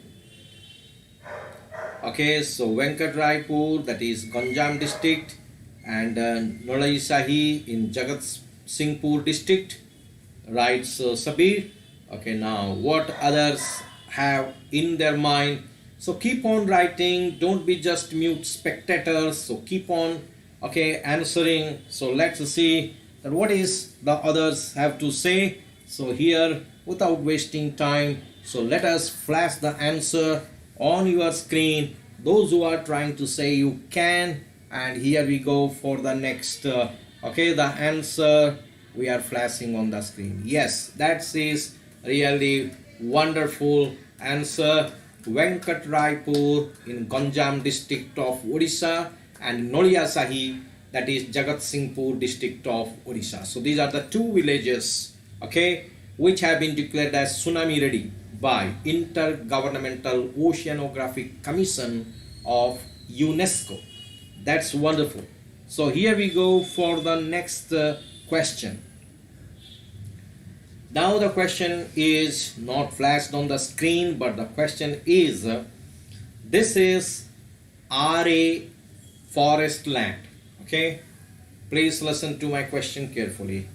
Okay, so Venkat Raipur, that is Ganjam district, and Nolai Sahi in Jagat Singhpur district, writes Sabir. Okay, now what others have in their mind? So keep on writing, don't be just mute spectators. So keep on, okay, answering. So let's see that what is the others have to say. So here, without wasting time, so let us flash the answer on your screen. Those who are trying to say you can, and here we go for the next, okay, the answer we are flashing on the screen. Yes, that is really wonderful answer. Venkat Raipur in Ganjam district of Odisha and Nolia Sahi, that is Jagat Singhpur district of Odisha. So these are the two villages, okay, which have been declared as Tsunami Ready by Intergovernmental Oceanographic Commission of UNESCO. That's wonderful. So here we go for the next question. Now the question is not flashed on the screen, but the question is, this is RA forest land. Okay, please listen to my question carefully.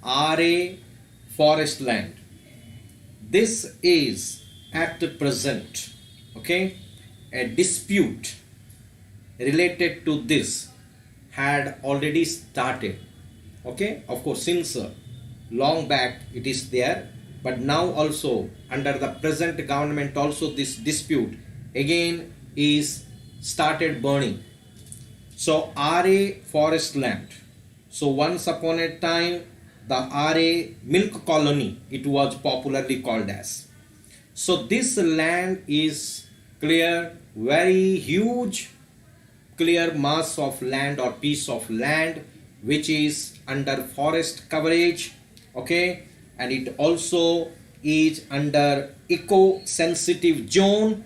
RA forest land. This is at the present, okay, a dispute related to this had already started. Okay, of course, since long back it is there, but now also under the present government also this dispute again is started burning. So RA forest land. So once upon a time, the RA milk colony, it was popularly called as. So this land is clear, very huge, clear mass of land or piece of land which is under forest coverage, okay, and it also is under eco-sensitive zone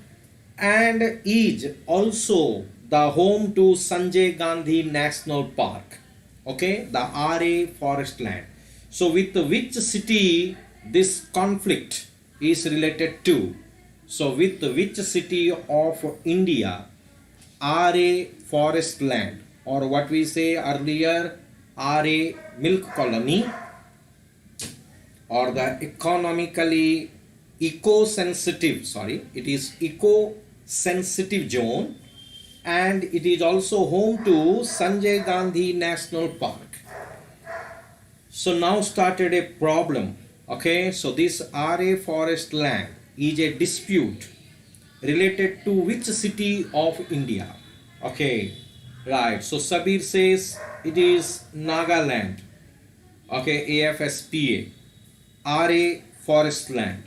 and is also the home to Sanjay Gandhi National Park, okay, the RA forest land. So with which city this conflict is related to? So with which city of India RA forest land, or what we say earlier RA milk colony, or the economically eco-sensitive, it is eco-sensitive zone, and it is also home to Sanjay Gandhi National Park. So now started a problem, okay, so this RA forest land is a dispute related to which city of India, okay, right, so Sabir says it is Nagaland, okay, AFSPA, RA forest land.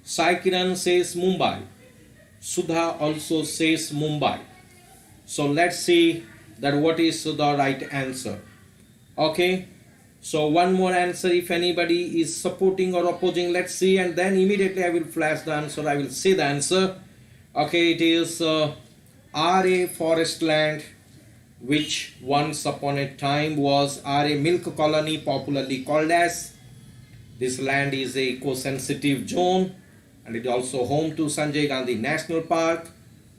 KIRAN says Mumbai, Sudha also says Mumbai. So let's see that what is the right answer, okay. So one more answer, if anybody is supporting or opposing, let's see, and then immediately I will flash the answer, I will say the answer. Okay, it is RA forest land, which once upon a time was RA milk colony, popularly called as. This land is a eco-sensitive zone and it is also home to Sanjay Gandhi National Park.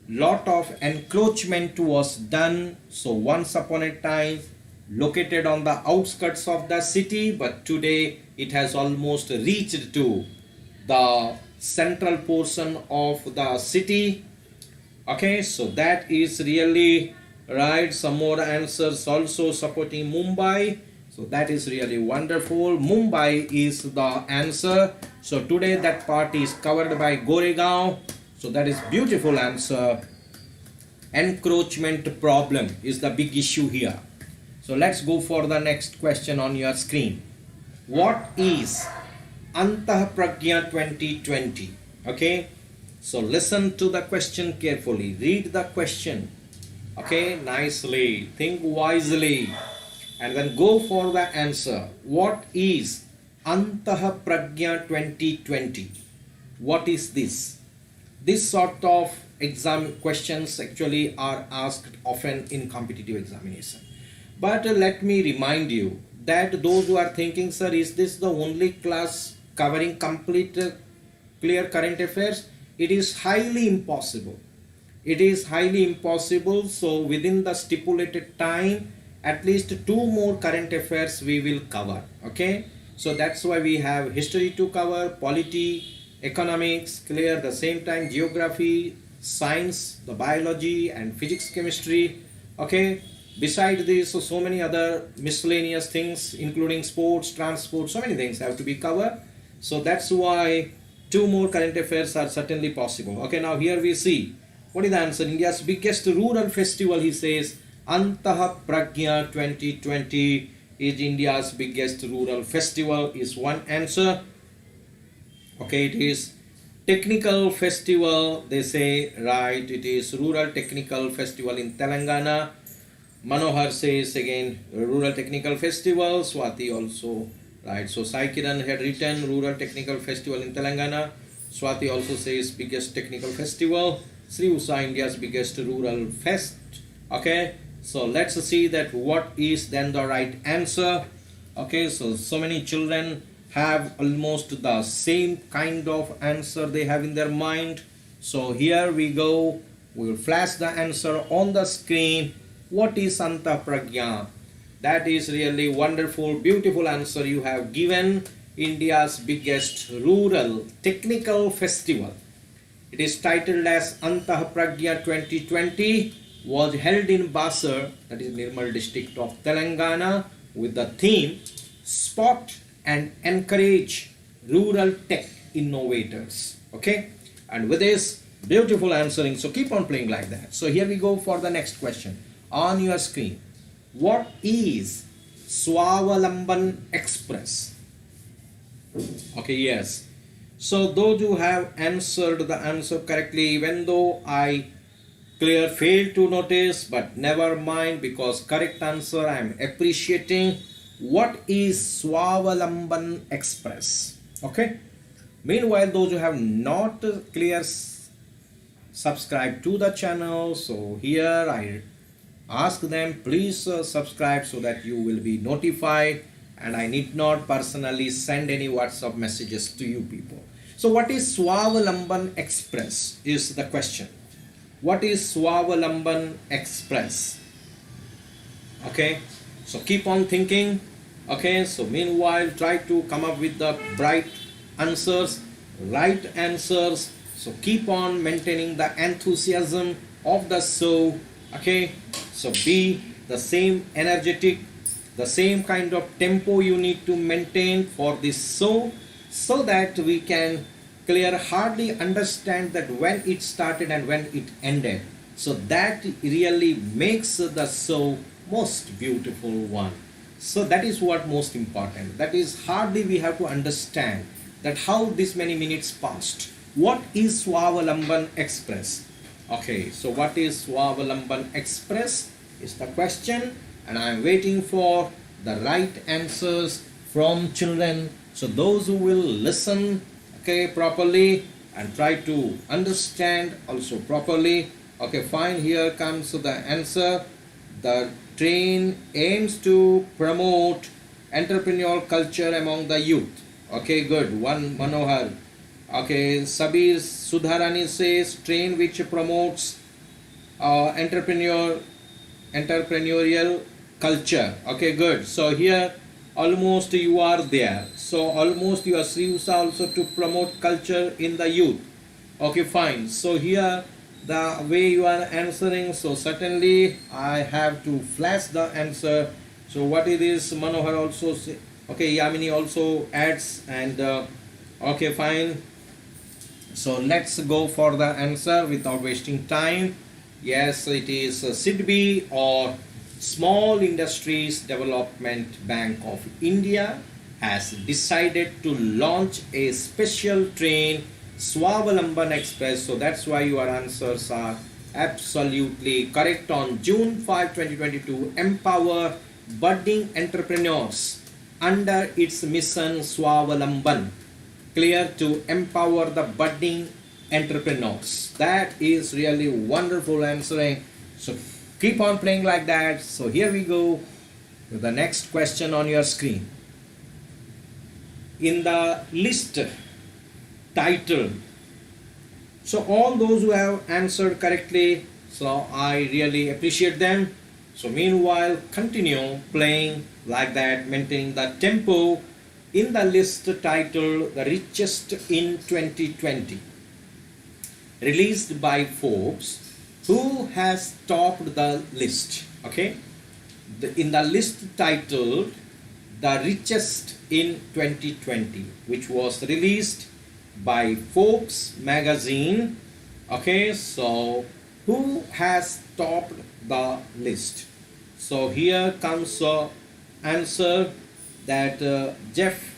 Lot of encroachment was done, so once upon a time located on the outskirts of the city, but today it has almost reached to the central portion of the city, okay. So that is really right. Some more answers also supporting Mumbai, so that is really wonderful. Mumbai is the answer. So today that part is covered by Goregaon, so that is beautiful answer. Encroachment problem is the big issue here. So let's go for the next question on your screen. What is Antah Pragya 2020? Okay, so listen to the question carefully, read the question, okay, nicely, think wisely, and then go for the answer. What is Antah Pragya 2020? What is this? This sort of exam questions actually are asked often in competitive examination. But let me remind you that those who are thinking, sir, is this the only class covering complete clear current affairs? It is highly impossible. It is highly impossible. So within the stipulated time, at least 2 more current affairs we will cover, okay. So that's why we have history to cover, polity, economics, clear, the same time geography, science, the biology and physics, chemistry, okay. Besides this, so many other miscellaneous things including sports, transport, so many things have to be covered. So that's why 2 more current affairs are certainly possible. Okay, now here we see what is the answer. India's biggest rural festival, he says, Antah Pragya 2020 is India's biggest rural festival is one answer. Okay, it is technical festival, they say, right, it is rural technical festival in Telangana. Manohar says again rural technical festival. Swati also, right, so KIRAN had written rural technical festival in Telangana. Swati also says biggest technical festival. Shri Usa, India's biggest rural fest, okay. So let's see that what is then the right answer, okay. So many children have almost the same kind of answer they have in their mind. So here we go, we will flash the answer on the screen. What is Antah Pragya? That is really wonderful, beautiful answer you have given. India's biggest rural technical festival. It is titled as Antah Pragya 2020, was held in Basar, that is Nirmal District of Telangana, with the theme Spot and Encourage Rural Tech Innovators. Okay, and with this Beautiful answering. So keep on playing like that. So here we go for the next question. On your screen, what is Swavalamban Express? Okay, yes. So those who have answered the answer correctly, even though I failed to notice, but never mind, because correct answer I am appreciating. What is Swavalamban Express? Okay. Meanwhile, those who have not subscribe to the channel, so here I ask them, please subscribe so that you will be notified and I need not personally send any WhatsApp messages to you people. So what is Swavalamban Express is the question. What is Swavalamban Express? Okay, so keep on thinking. Okay, so meanwhile try to come up with the right answers. So keep on maintaining the enthusiasm of the show. Okay, so be the same energetic, the same kind of tempo you need to maintain for this show, so that we can hardly understand that when it started and when it ended. So that really makes the show most beautiful one. So that is what most important. That is hardly we have to understand that how this many minutes passed. What is Swavalamban Express? Okay, so what is Swavalamban Express is the question, and I am waiting for the right answers from children. So those who will listen properly and try to understand also properly. Okay, fine, here comes the answer. The train aims to promote entrepreneurial culture among the youth. Okay, good. One Manohar. Okay, Sabir Sudharani says train which promotes entrepreneurial culture. Okay, good. So here almost you are there. So almost you are Shri also to promote culture in the youth. Okay, fine. So here the way you are answering, so certainly I have to flash the answer. So what it is, Manohar also say, okay, Yamini also adds, and okay, fine. So let's go for the answer without wasting time. Yes, it is SIDBI, or Small Industries Development Bank of India, has decided to launch a special train, Swavalamban Express. So that's why your answers are absolutely correct. On June 5, 2022, empower budding entrepreneurs under its mission Swavalamban. Clear, to empower the budding entrepreneurs. That is really wonderful answering. So keep on playing like that. So here we go to the next question on your screen. In the list title, so all those who have answered correctly, so I really appreciate them. So meanwhile, continue playing like that, maintaining the tempo. In the list title, the richest in 2020, released by Forbes, who has topped the list? Okay, in the list titled the richest in 2020, which was released by Forbes magazine. Okay, so who has topped the list? So here comes the answer, that Jeff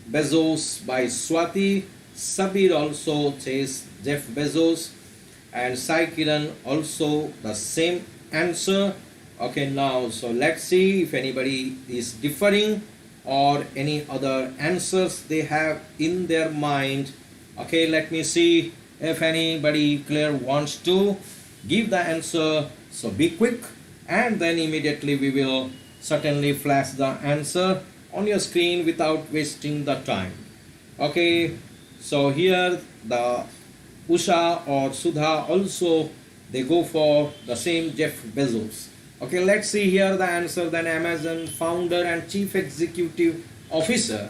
Bezos by Swati. Sabir also says Jeff Bezos, and KIRAN also the same answer. Okay, now so let's see if anybody is differing or any other answers they have in their mind. Okay, let me see if anybody wants to give the answer. So be quick, and then immediately we will certainly flash the answer on your screen without wasting the time. Okay, so here the Usha or Sudha also, they go for the same Jeff Bezos. Okay, let's see here the answer. Then Amazon founder and chief executive officer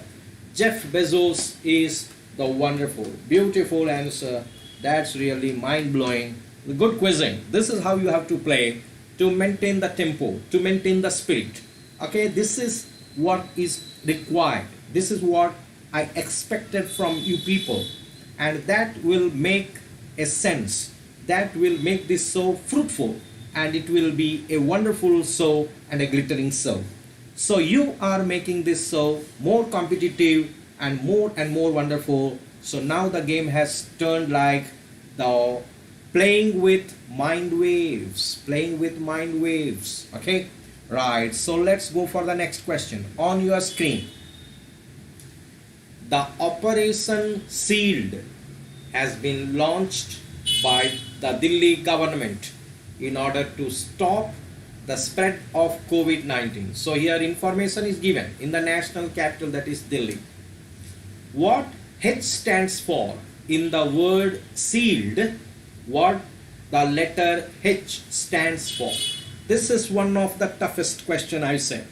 Jeff Bezos is the wonderful, beautiful answer. That's really mind-blowing. Good quizzing. This is how you have to play to maintain the tempo, to maintain the spirit. Okay, this is what is required. This is what I expected from you people, and that will make a sense that will make this show fruitful, and it will be a wonderful show and a glittering show. So you are making this show more competitive and more wonderful. So now the game has turned like the playing with mind waves, okay, right. So let's go for the next question. On your screen, the Operation Shield has been launched by the Delhi government in order to stop the spread of COVID-19. So here information is given in the national capital, that is Delhi. What H stands for in the word shield? What the letter H stands for? This is one of the toughest question, I say.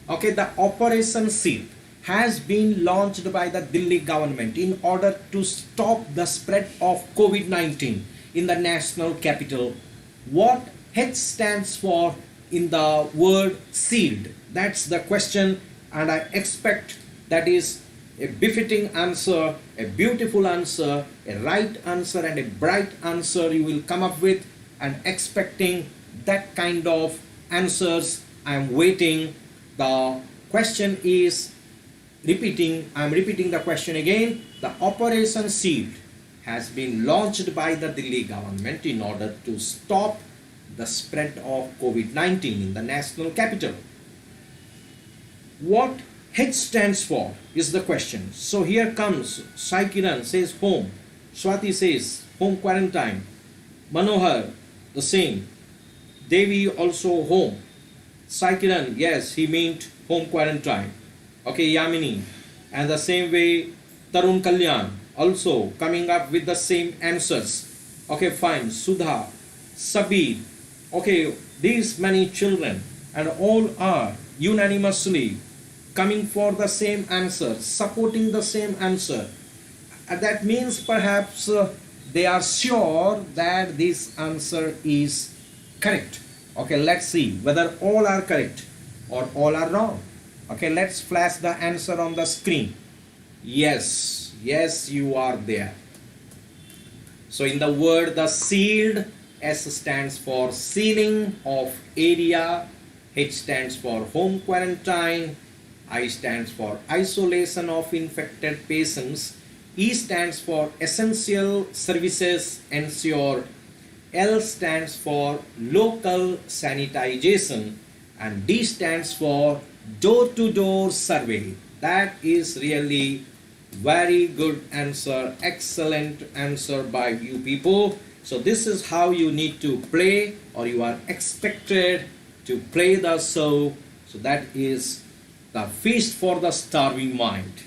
Okay, the Operation Shield has been launched by the Delhi government in order to stop the spread of COVID-19 in the national capital. What H stands for in the word shield? That's the question, and I expect that is a befitting answer, a beautiful answer, a right answer, and a bright answer you will come up with, and expecting that kind of answers. I am waiting. The question is repeating. I am repeating the question again. The Operation Shield has been launched by the Delhi government in order to stop the spread of COVID-19 in the national capital. What H stands for is the question. So here comes KIRAN says home, Swati says home quarantine, Manohar the same, Devi also home, KIRAN, yes, he meant home quarantine. Okay, Yamini, and the same way Tarun Kalyan also coming up with the same answers. Okay, fine. Sudha, Sabir, okay, these many children, and all are unanimously coming for the same answer, supporting the same answer. That means perhaps they are sure that this answer is correct. Okay, let's see whether all are correct or all are wrong. Okay, let's flash the answer on the screen. Yes, yes, you are there. So in the word the shield, S stands for sealing of area, H stands for home quarantine, I stands for isolation of infected patients, E stands for essential services ensured, L stands for local sanitization, and D stands for door-to-door survey. That is really very good answer, excellent answer by you people. So this is how you need to play, or you are expected to play the show. So that is the feast for the starving mind.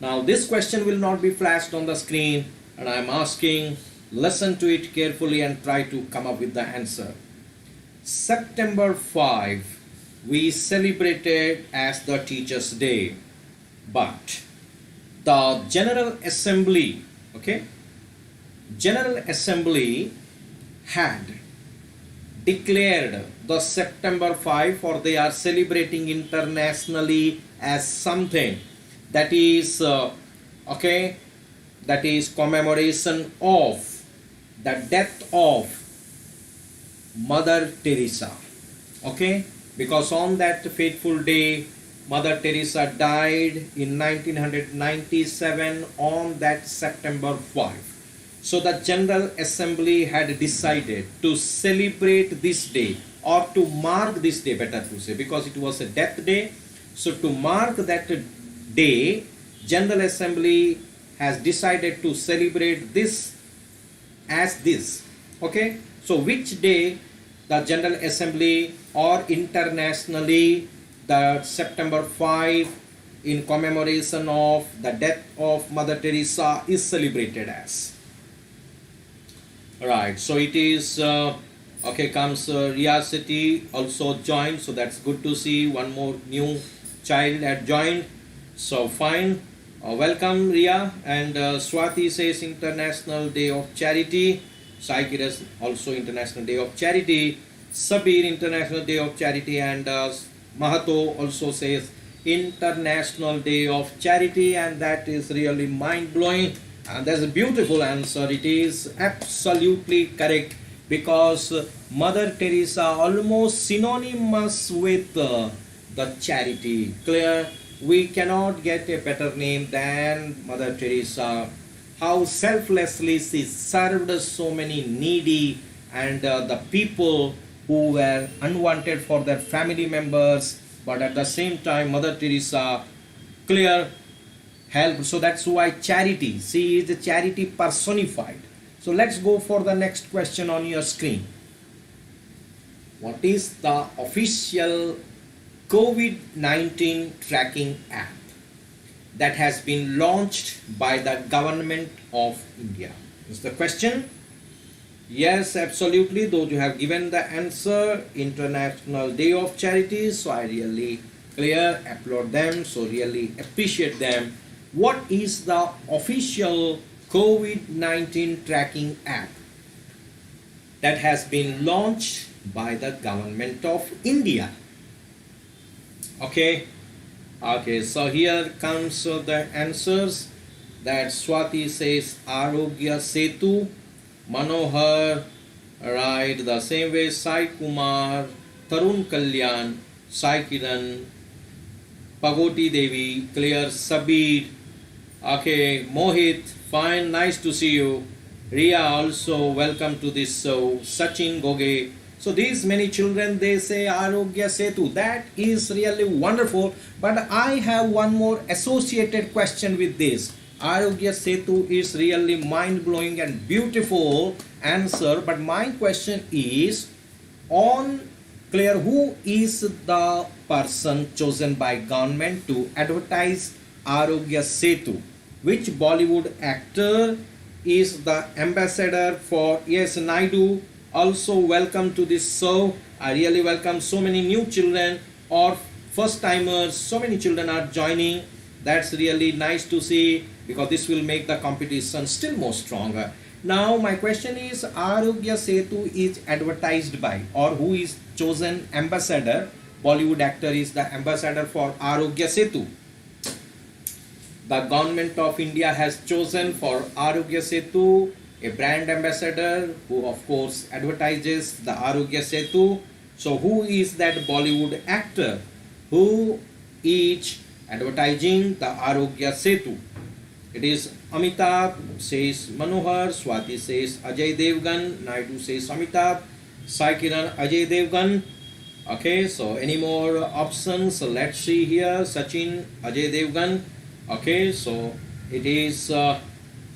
Now this question will not be flashed on the screen, and I am asking, listen to it carefully and try to come up with the answer. September 5 we celebrated as the Teachers' Day, but the General Assembly, okay, General Assembly had declared the September 5, or they are celebrating internationally as something that is okay, that is commemoration of the death of Mother Teresa. Okay, because on that fateful day Mother Teresa died in 1997 on that September 5. So the General Assembly had decided to celebrate this day, or to mark this day, better to say, because it was a death day. So to mark that day, General Assembly has decided to celebrate this as this. Okay, so which day the General Assembly or internationally the September 5 in commemoration of the death of Mother Teresa is celebrated as? Right, so it is okay, comes Ria City also joined, so that's good to see. One more new child had joined, so fine. Welcome Ria. And Swati says International Day of Charity. Saikiras also International Day of Charity. Sabir International Day of Charity, and Mahato also says International Day of Charity, and that is really mind-blowing. And that's a beautiful answer. It is absolutely correct because Mother Teresa almost synonymous with the charity. Clear? We cannot get a better name than Mother Teresa. How selflessly she served so many needy and the people who were unwanted for their family members, but at the same time Mother Teresa clear help. So that's why charity, she is the charity personified. So let's go for the next question on your screen. What is the official COVID-19 tracking app that has been launched by the government of India? Is the question? Yes, absolutely. Those who have given the answer, International Day of Charity. So I really clear, applaud them. So really appreciate them. What is the official COVID-19 tracking app that has been launched by the government of India? Okay, so here comes the answers. That Swati says Arogya Setu, Manohar, right, the same way Sai Kumar, Tarun Kalyan, Sai Kiran, Pagoti Devi, clear, Sabir, okay, Mohit, fine, nice to see you. Ria also, welcome to this show. Sachin Goge. So these many children, they say Arogya Setu. That is really wonderful. But I have one more associated question with this. Arogya Setu is really mind-blowing and beautiful answer. But my question is, on clear, who is the person chosen by government to advertise Arogya Setu? Which Bollywood actor is the ambassador for? Yes, Naidu. Also welcome to this show. I really welcome so many new children or first timers. So many children are joining. That's really nice to see because this will make the competition still more stronger. Now my question is, Arogya Setu is advertised by, or who is chosen ambassador? Bollywood actor is the ambassador for Arogya Setu. The government of India has chosen for Arogya Setu a brand ambassador who of course advertises the Arogya Setu. So who is that Bollywood actor who is advertising the Arogya Setu? It is Amitabh, says Manohar, Swati says Ajay Devgan, Naidu says Amitabh, Sai Kiran Ajay Devgan. Okay, so any more options? So let's see here. Sachin Ajay Devgan. Okay, so it is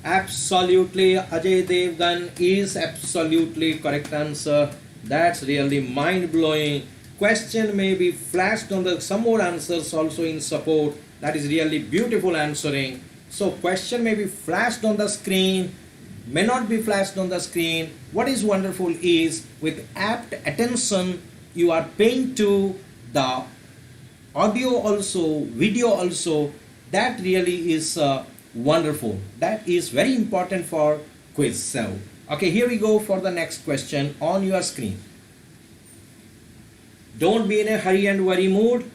absolutely Ajay Devgan is absolutely correct answer. That's really mind-blowing. Question may be flashed on the some more answers also in support. That is really beautiful answering. So question may be flashed on the screen, may not be flashed on the screen. What is wonderful is with apt attention you are paying to the audio also, video also. That really is wonderful. That is very important for quiz. So, okay, here we go for the next question on your screen. Don't be in a hurry and worry mood.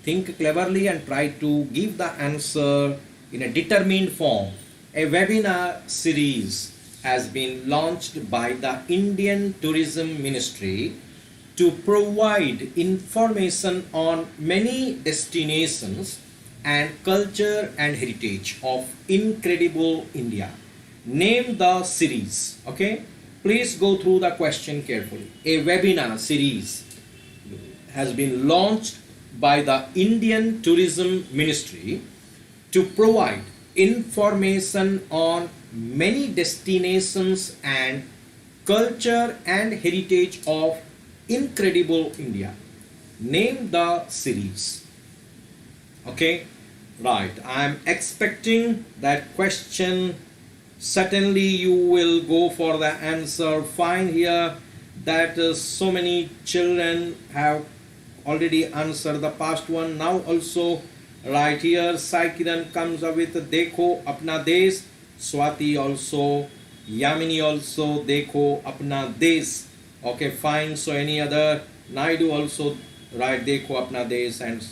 Think cleverly and try to give the answer in a determined form. A webinar series has been launched by the Indian Tourism Ministry to provide information on many destinations and culture and heritage of incredible India. Name the series. Okay, please go through the question carefully. A webinar series has been launched by the Indian Tourism Ministry to provide information on many destinations and culture and heritage of incredible India. Name the series. Okay, right, I'm expecting that question. Certainly you will go for the answer. Fine here that so many children have already answered the past one. Now also right here Sai Kiran comes up with Dekho Apna Desh. Swati also, Yamini also, Dekho Apna Desh. Okay, fine. So any other? Naidu also, right, Dekho Apna Desh. And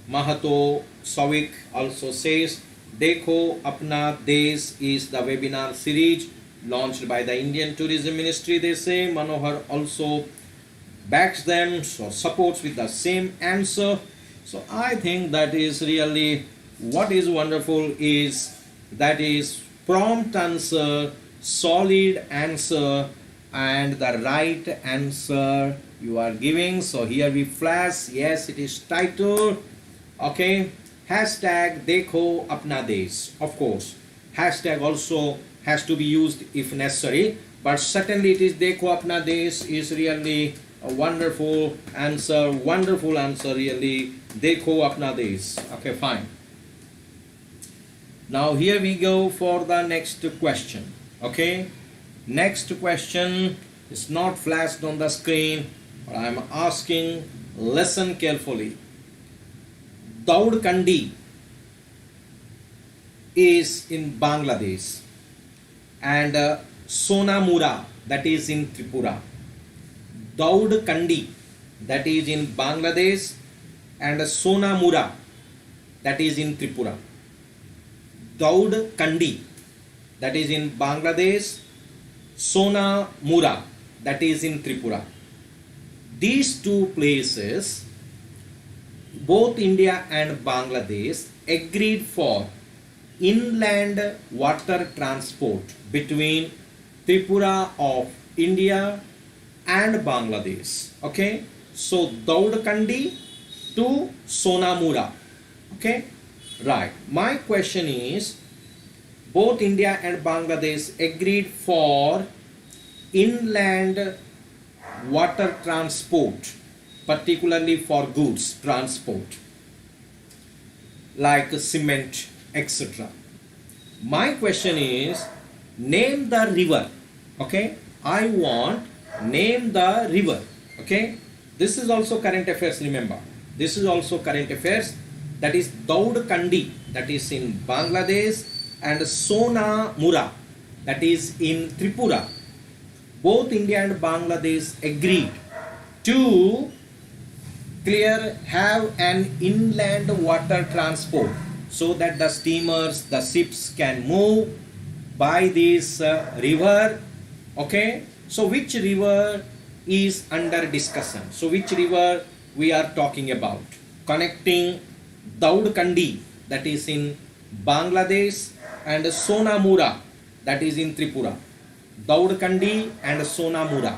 Mahato Savik also says Dekho Apna Desh is the webinar series launched by the Indian Tourism Ministry. They say Manohar also backs them, so supports with the same answer. So I think that is really what is wonderful is that is prompt answer, solid answer, and the right answer you are giving. So here we flash, yes, it is title. Okay, hashtag Dekho Apna Desh. Of course, hashtag also has to be used if necessary, but certainly it is Dekho Apna Desh is really a wonderful answer really. Dekho Apna Desh. Okay, fine. Now here we go for the next question. Okay, next question is not flashed on the screen, but I am asking, listen carefully. Daud Kandi is in Bangladesh and Sonamura, that is in Tripura. Daud Kandi, that is in Bangladesh, and Sonamura, that is in Tripura. Daud Kandi, that is in Bangladesh, Sonamura, that is in Tripura. These two places, both India and Bangladesh agreed for inland water transport between Tripura of India and Bangladesh. Okay, so Daud Kandi to Sonamura. Okay, right. My question is, both India and Bangladesh agreed for inland water transport, particularly for goods transport like cement, etc. My question is, name the river. Okay, I want name the river. Okay, this is also current affairs, remember, this is also current affairs. That is Daud Kandi, that is in Bangladesh, and Sonamura, that is in Tripura. Both India and Bangladesh agreed to have an inland water transport so that the steamers, the ships can move by this river. Okay, so which river is under discussion? So which river we are talking about? Connecting Daud Kandi, that is in Bangladesh, and Sonamura, that is in Tripura. Daud Kandi and Sonamura.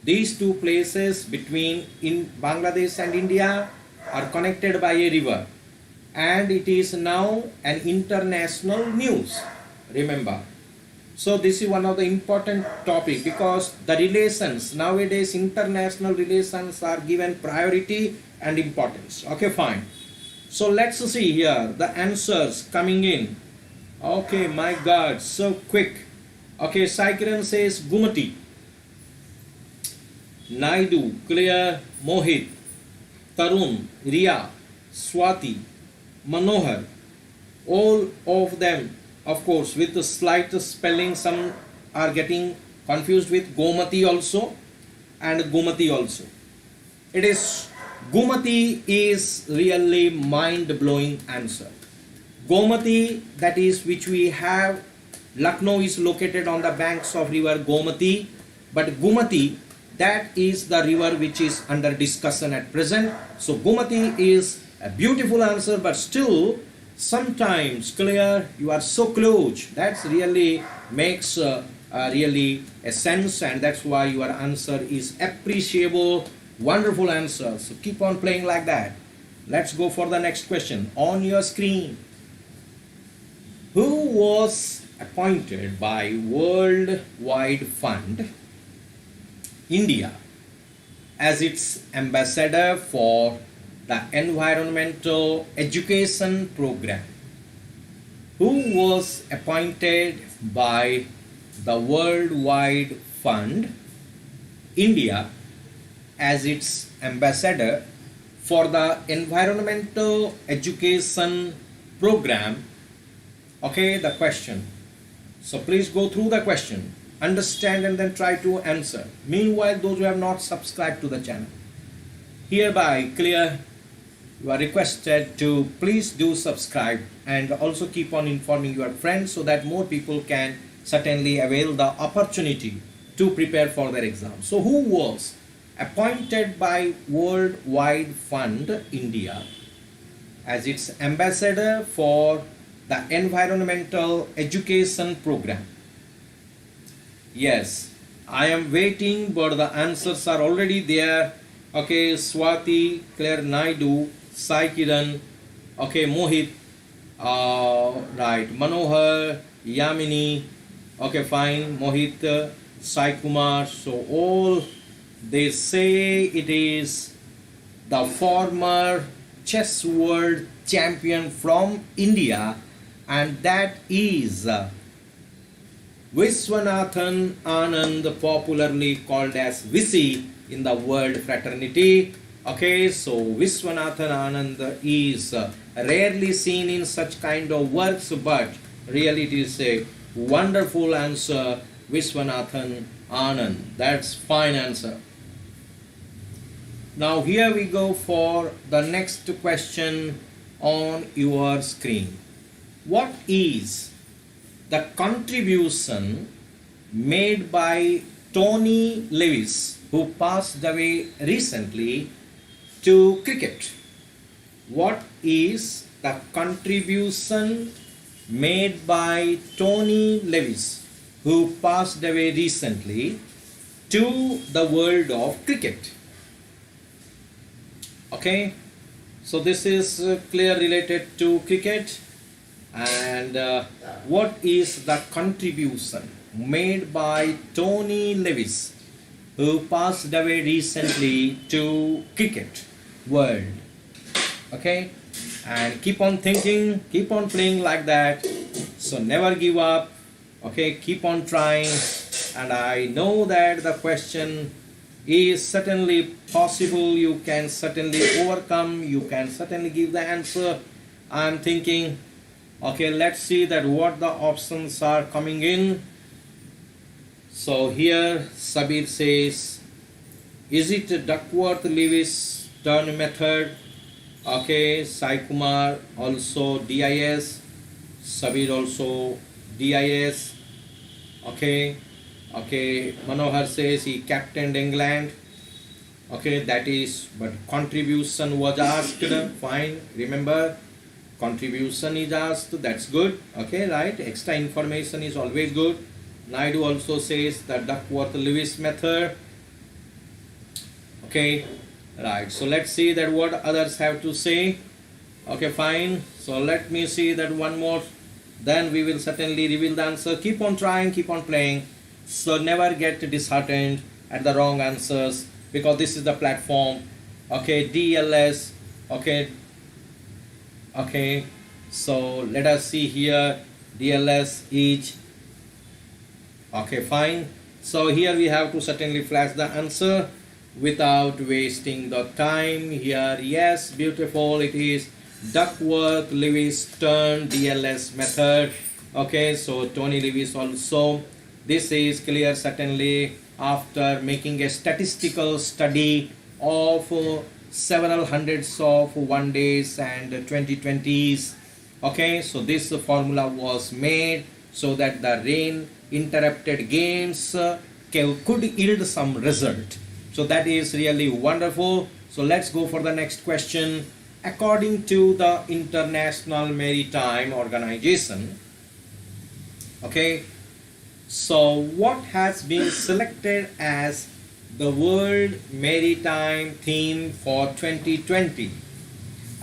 These two places between in Bangladesh and India are connected by a river, and it is now an international news. Remember. So this is one of the important topic, because the relations nowadays, international relations are given priority and importance. Okay, fine. So let's see here the answers coming in. Okay, my God, so quick. Okay, KIRAN says Gumati, Naidu, clear, Mohit, Tarun, Riya, Swati, Manohar, all of them, of course, with the slight spelling. Some are getting confused with Gomati also and Gumati also. It is Gumati is really mind-blowing answer. Gomati, that is which we have, Lucknow is located on the banks of river Gomati, but Gumati, that is the river which is under discussion at present. So Gumati is a beautiful answer, but still sometimes clear, you are so close, that's really makes really a sense, and that's why your answer is appreciable. Wonderful answer. So keep on playing like that. Let's go for the next question on your screen. Who was appointed by World Wide Fund India as its ambassador for the environmental education program? Who was appointed by the World Wide Fund India as its ambassador for the environmental education program? Okay, the question. So please go through the question, understand, and then try to answer. Meanwhile, those who have not subscribed to the channel, hereby clear, you are requested to please do subscribe and also keep on informing your friends so that more people can certainly avail the opportunity to prepare for their exam. So who was appointed by World Wide Fund India as its ambassador for the environmental education program? Yes, I am waiting, but the answers are already there. Okay, Swati, Claire Naidu, Sai Kiran, okay, Mohit, right, Manohar, Yamini, okay, fine, Mohit, Sai Kumar. So all they say it is the former chess world champion from India, and that is Viswanathan Anand, popularly called as Visi in the world fraternity. Okay, so Viswanathan Anand is rarely seen in such kind of works, but really it is a wonderful answer, Viswanathan Anand. That's fine answer. Now here we go for the next question on your screen. What is the contribution made by Tony Lewis, who passed away recently, to cricket? What is the contribution made by Tony Lewis, who passed away recently, to the world of cricket? Okay, so this is clear related to cricket. And what is the contribution made by Tony Lewis, who passed away recently, to cricket world? Okay, and keep on thinking, keep on playing like that, so never give up. Okay, keep on trying, and I know that the question is certainly possible. You can certainly overcome, you can certainly give the answer. I'm thinking, okay, let's see that what the options are coming in. So here Sabir says, is it Duckworth-Lewis turn method? Okay, Sai Kumar also DIS, Sabir also DIS. Okay, Manohar says he captained England. Okay, that is, but contribution was asked. Fine, remember, contribution is asked, that's good. Okay, right, extra information is always good. Naidu also says the Duckworth-Lewis method. Okay, right, so let's see that what others have to say. Okay, fine, so let me see that one more, then we will certainly reveal the answer. Keep on trying, keep on playing, so never get disheartened at the wrong answers, because this is the platform. Okay, DLS. Okay, so let us see here, DLS each. Okay, fine, so here we have to certainly flash the answer without wasting the time here. Yes, beautiful, it is Duckworth-Lewis turn DLS method. Okay, so Tony Lewis also. This is clear certainly after making a statistical study of several hundreds of one days and 2020s. Okay, so this formula was made so that the rain interrupted games could yield some result. So that is really wonderful. So let's go for the next question. According to the International Maritime Organization, okay, so what has been selected as the World Maritime theme for 2020?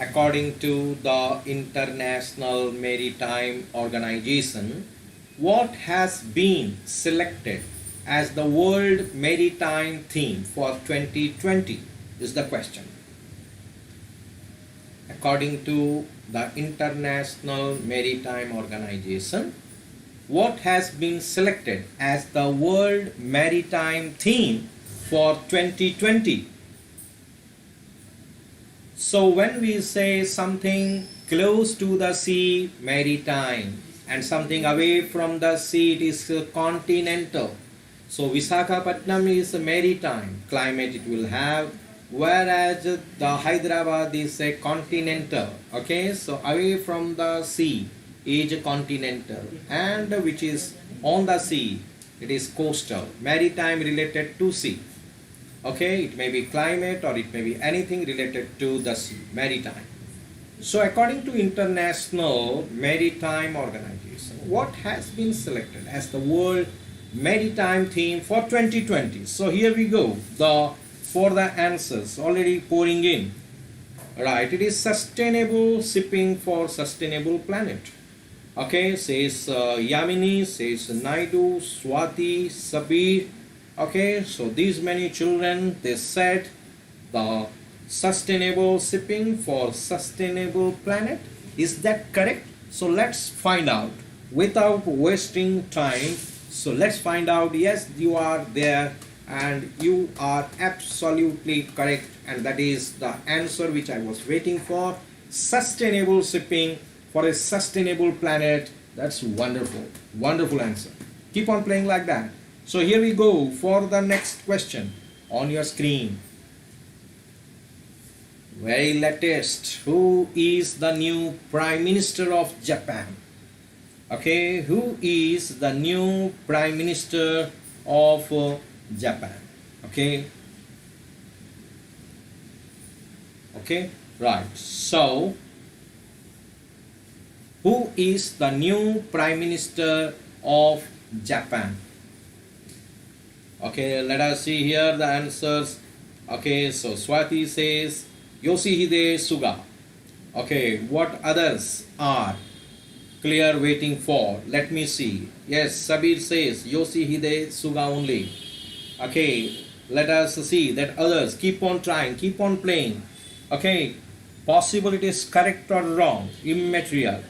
According to the International Maritime Organization, what has been selected as the World Maritime theme for 2020 is the question. According to the International Maritime Organization, what has been selected as the World Maritime theme for 2020? So when we say something close to the sea, maritime, and something away from the sea, it is continental. So Visakhapatnam is maritime, climate it will have. whereas the Hyderabad is a continental. Okay, so away from the sea is a continental, and which is on the sea, it is coastal, maritime related to sea. Okay, it may be climate or it may be anything related to the sea, maritime. So according to International Maritime Organization, what has been selected as the World Maritime theme for 2020? So here we go, for the answers already pouring in. Right, it is sustainable shipping for sustainable planet. Okay, says Yamini, says Naidu, Swati, Sabir. Okay, so these many children, they said the sustainable shipping for sustainable planet. Is that correct? So let's find out without wasting time. So let's find out. Yes, you are there and you are absolutely correct, and that is the answer which I was waiting for. Sustainable shipping for a sustainable planet. That's wonderful. Wonderful answer. Keep on playing like that. So here we go for the next question on your screen. Very latest. Who is the new Prime Minister of Japan? Okay, who is the new Prime Minister of Japan? Okay. Okay, right. So, who is the new Prime Minister of Japan? Okay, let us see here the answers. Okay, so Swati says Yoshihide Suga. Okay, what others are clear waiting for? Let me see. Yes, Sabir says Yoshihide Suga only. Okay, let us see that others keep on trying, keep on playing. Okay, possible it is correct or wrong, immaterial.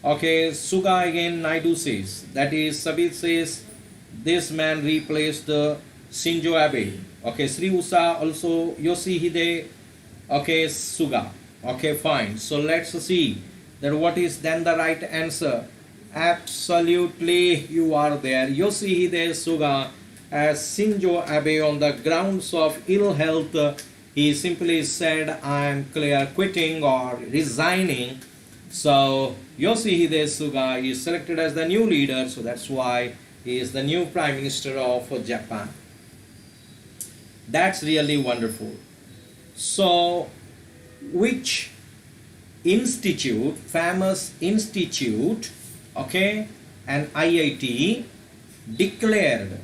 Okay, Suga again, Naidu says. That is, Sabir says this man replaced Shinzo Abe. Okay, Sri Usa also Yoshihide. Okay, Suga. Okay, fine. So let's see that what is then the right answer. Absolutely, you are there. Yoshihide Suga, as Shinzo Abe on the grounds of ill health, he simply said, I am clear quitting or resigning. So Yoshihide Suga is selected as the new leader. So that's why he is the new Prime Minister of Japan. That's really wonderful. So, which institute, famous institute, okay, an IIT, declared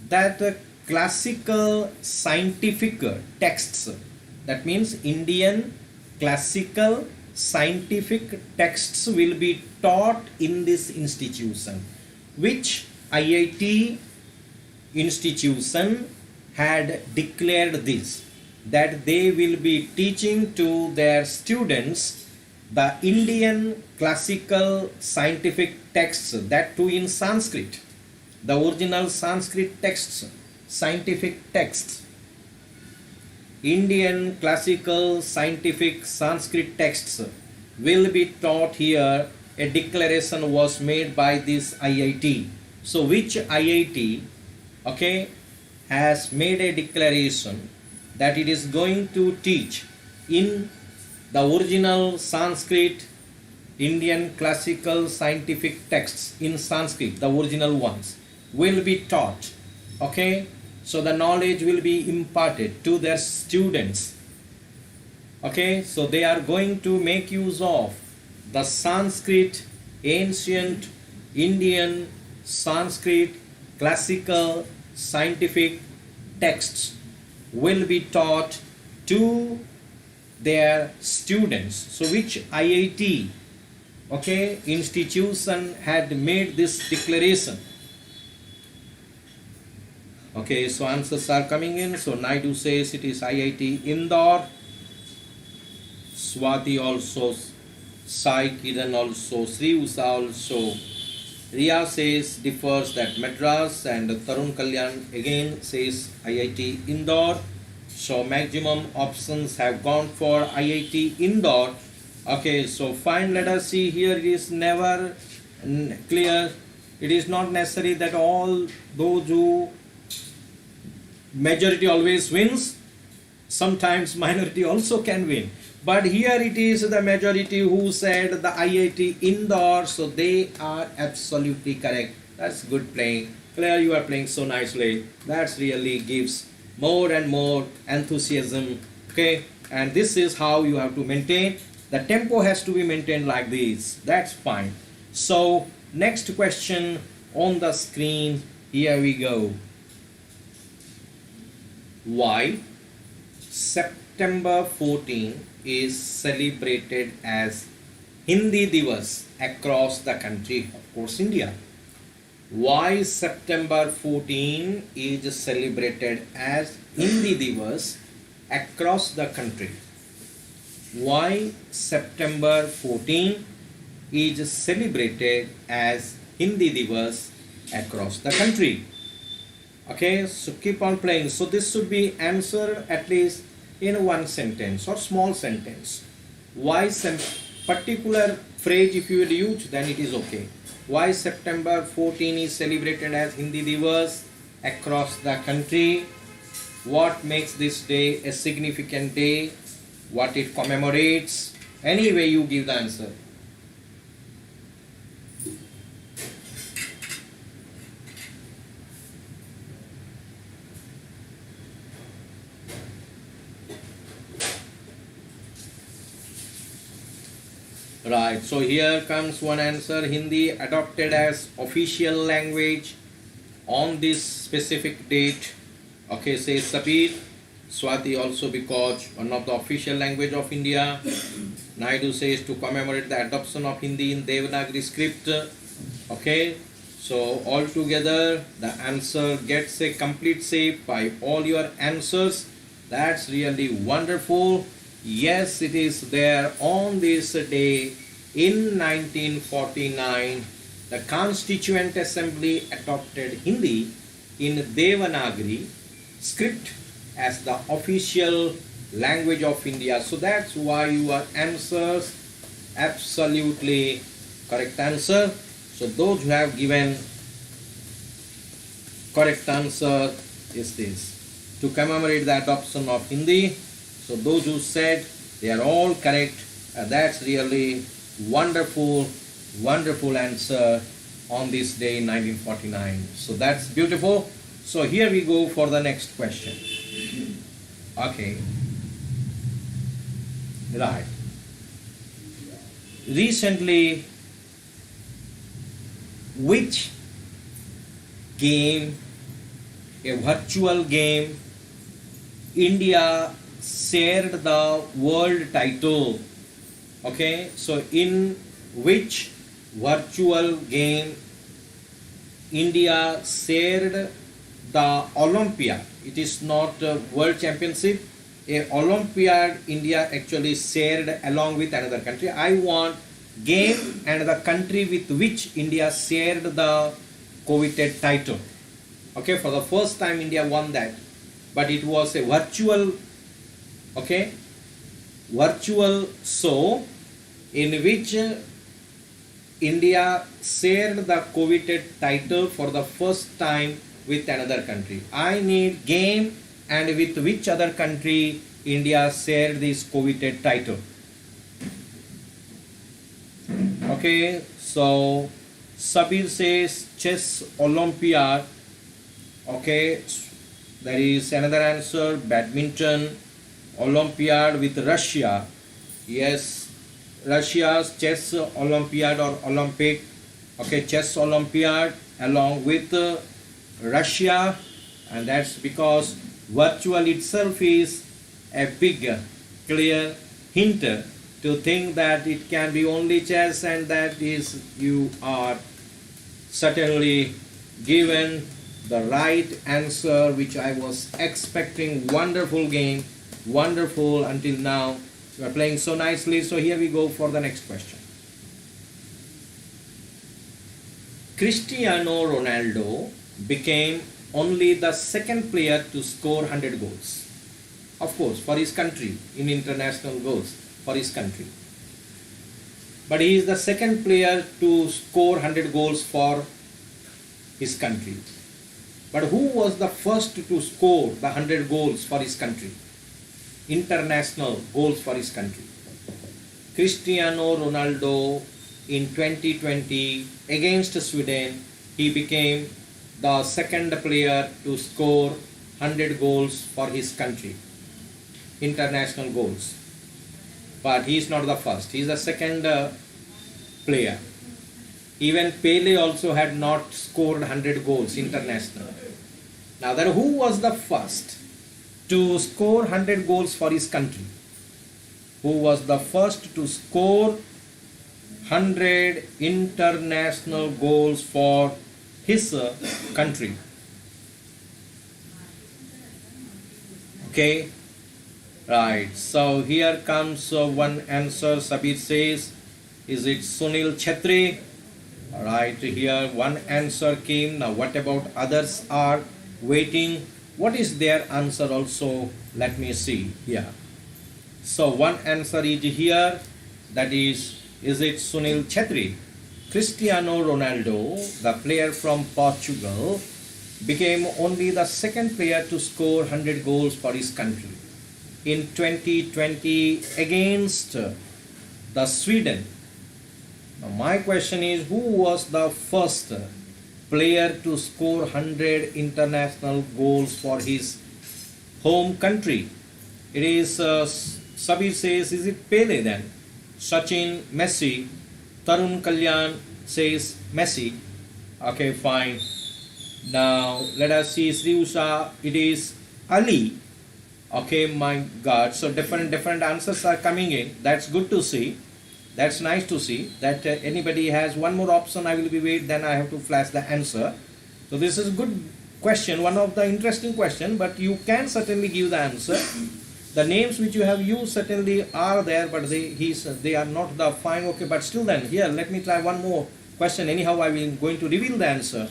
that classical scientific texts, that means Indian classical scientific texts will be taught in this institution? Which IIT institution had declared this, that they will be teaching to their students the Indian classical scientific texts, that too in Sanskrit, the original Sanskrit texts, scientific texts. Indian classical scientific Sanskrit texts will be taught here. A declaration was made by this IIT. So which IIT, okay, has made a declaration that it is going to teach in the original Sanskrit Indian classical scientific texts in Sanskrit, the original ones, will be taught. Okay, so the knowledge will be imparted to their students. Okay, so they are going to make use of the Sanskrit, ancient Indian Sanskrit classical scientific texts will be taught to their students. So which IIT, okay, institution had made this declaration? Okay, so answers are coming in. So Naidu says it is IIT Indore. Swati also, Sai Kiran also, Sri Usa also. Riya says differs that Madras, and Tarun Kalyan again says IIT Indore. So maximum options have gone for IIT Indore. Okay, so fine, let us see here. It is never clear. It is not necessary that all those who majority always wins. Sometimes minority also can win. But here it is the majority who said the IIT Indore, so they are absolutely correct. That's good playing. Claire, you are playing so nicely. That really gives more and more enthusiasm. Okay, and this is how you have to maintain. The tempo has to be maintained like this. That's fine. So next question on the screen. Here we go. Why September 14 is celebrated as Hindi Divas across the country, of course India. Why September 14 is celebrated as Hindi Divas across the country? Why September 14 is celebrated as Hindi Divas across the country? Okay, so keep on playing. So this should be answered at least in one sentence or small sentence. Why some particular phrase if you will use, then it is okay. Why September 14 is celebrated as Hindi Divas across the country? What makes this day a significant day? What it commemorates? Anyway, you give the answer. Right, so here comes one answer. Hindi adopted as official language on this specific date. Okay, says Sabir. Swati also because one of the official language of India. Naidu says to commemorate the adoption of Hindi in Devanagari script. Okay, so all together the answer gets a complete shape by all your answers. That's really wonderful. Yes, it is there on this day in 1949. The Constituent Assembly adopted Hindi in Devanagari script as the official language of India. So that's why your answers absolutely correct answer. So those who have given correct answer is this. To commemorate the adoption of Hindi. So those who said they are all correct. That's really wonderful, wonderful answer on this day in 1949. So that's beautiful. So here we go for the next question. Okay. Right. Recently, which game, a virtual game, India shared the world title? Okay, so in which virtual game India shared the Olympiad? It is not a world championship. A Olympiad India actually shared along with another country. I want game and the country with which India shared the coveted title. Okay, for the first time India won that, but it was a virtual, okay, virtual show in which India shared the coveted title for the first time with another country. I need game and with which other country India shared this coveted title. Okay, so Sabir says chess Olympiad. Okay, there is another answer, badminton Olympiad with Russia. Yes, Russia's chess Olympiad or Olympic. Okay, chess Olympiad along with Russia, and that's because virtual itself is a big clear hint to think that it can be only chess, and that is you are certainly given the right answer which I was expecting. Wonderful game, wonderful until now. You are playing so nicely. So here we go for the next question. Cristiano Ronaldo became only the second player to score 100 goals. Of course, for his country, in international goals, for his country. But he is the second player to score 100 goals for his country. But who was the first to score the 100 goals for his country? international goals for his country. Cristiano Ronaldo in 2020 against Sweden, he became the second player to score 100 goals for his country, international goals. But he is not the first, he is the second player. Even Pele also had not scored 100 goals international. Now then, who was the first to score 100 goals for his country? Who was the first to score 100 international goals for his country? Okay, right. So here comes one answer. Sabir says, is it Sunil Chhetri? Right, here one answer came. Now what about others are waiting? What is their answer also? Let me see here. So one answer is here, that is it Sunil Chhetri? Cristiano Ronaldo, the player from Portugal, became only the second player to score 100 goals for his country in 2020 against the Sweden. Now my question is, who was the first player to score 100 international goals for his home country? It is Sabir says, is it Pele then? Sachin, Messi. Tarun Kalyan says Messi. Okay, fine. Now let us see Sri Usha, it is Ali. Okay, my God. So different answers are coming in. That's good to see. That's nice to see that anybody has one more option. I will be wait, then I have to flash the answer. So this is good question, one of the interesting question, but you can certainly give the answer. The names which you have used certainly are there, but they are not the fine. Okay, but still then, here, let me try one more question. Anyhow, I will going to reveal the answer.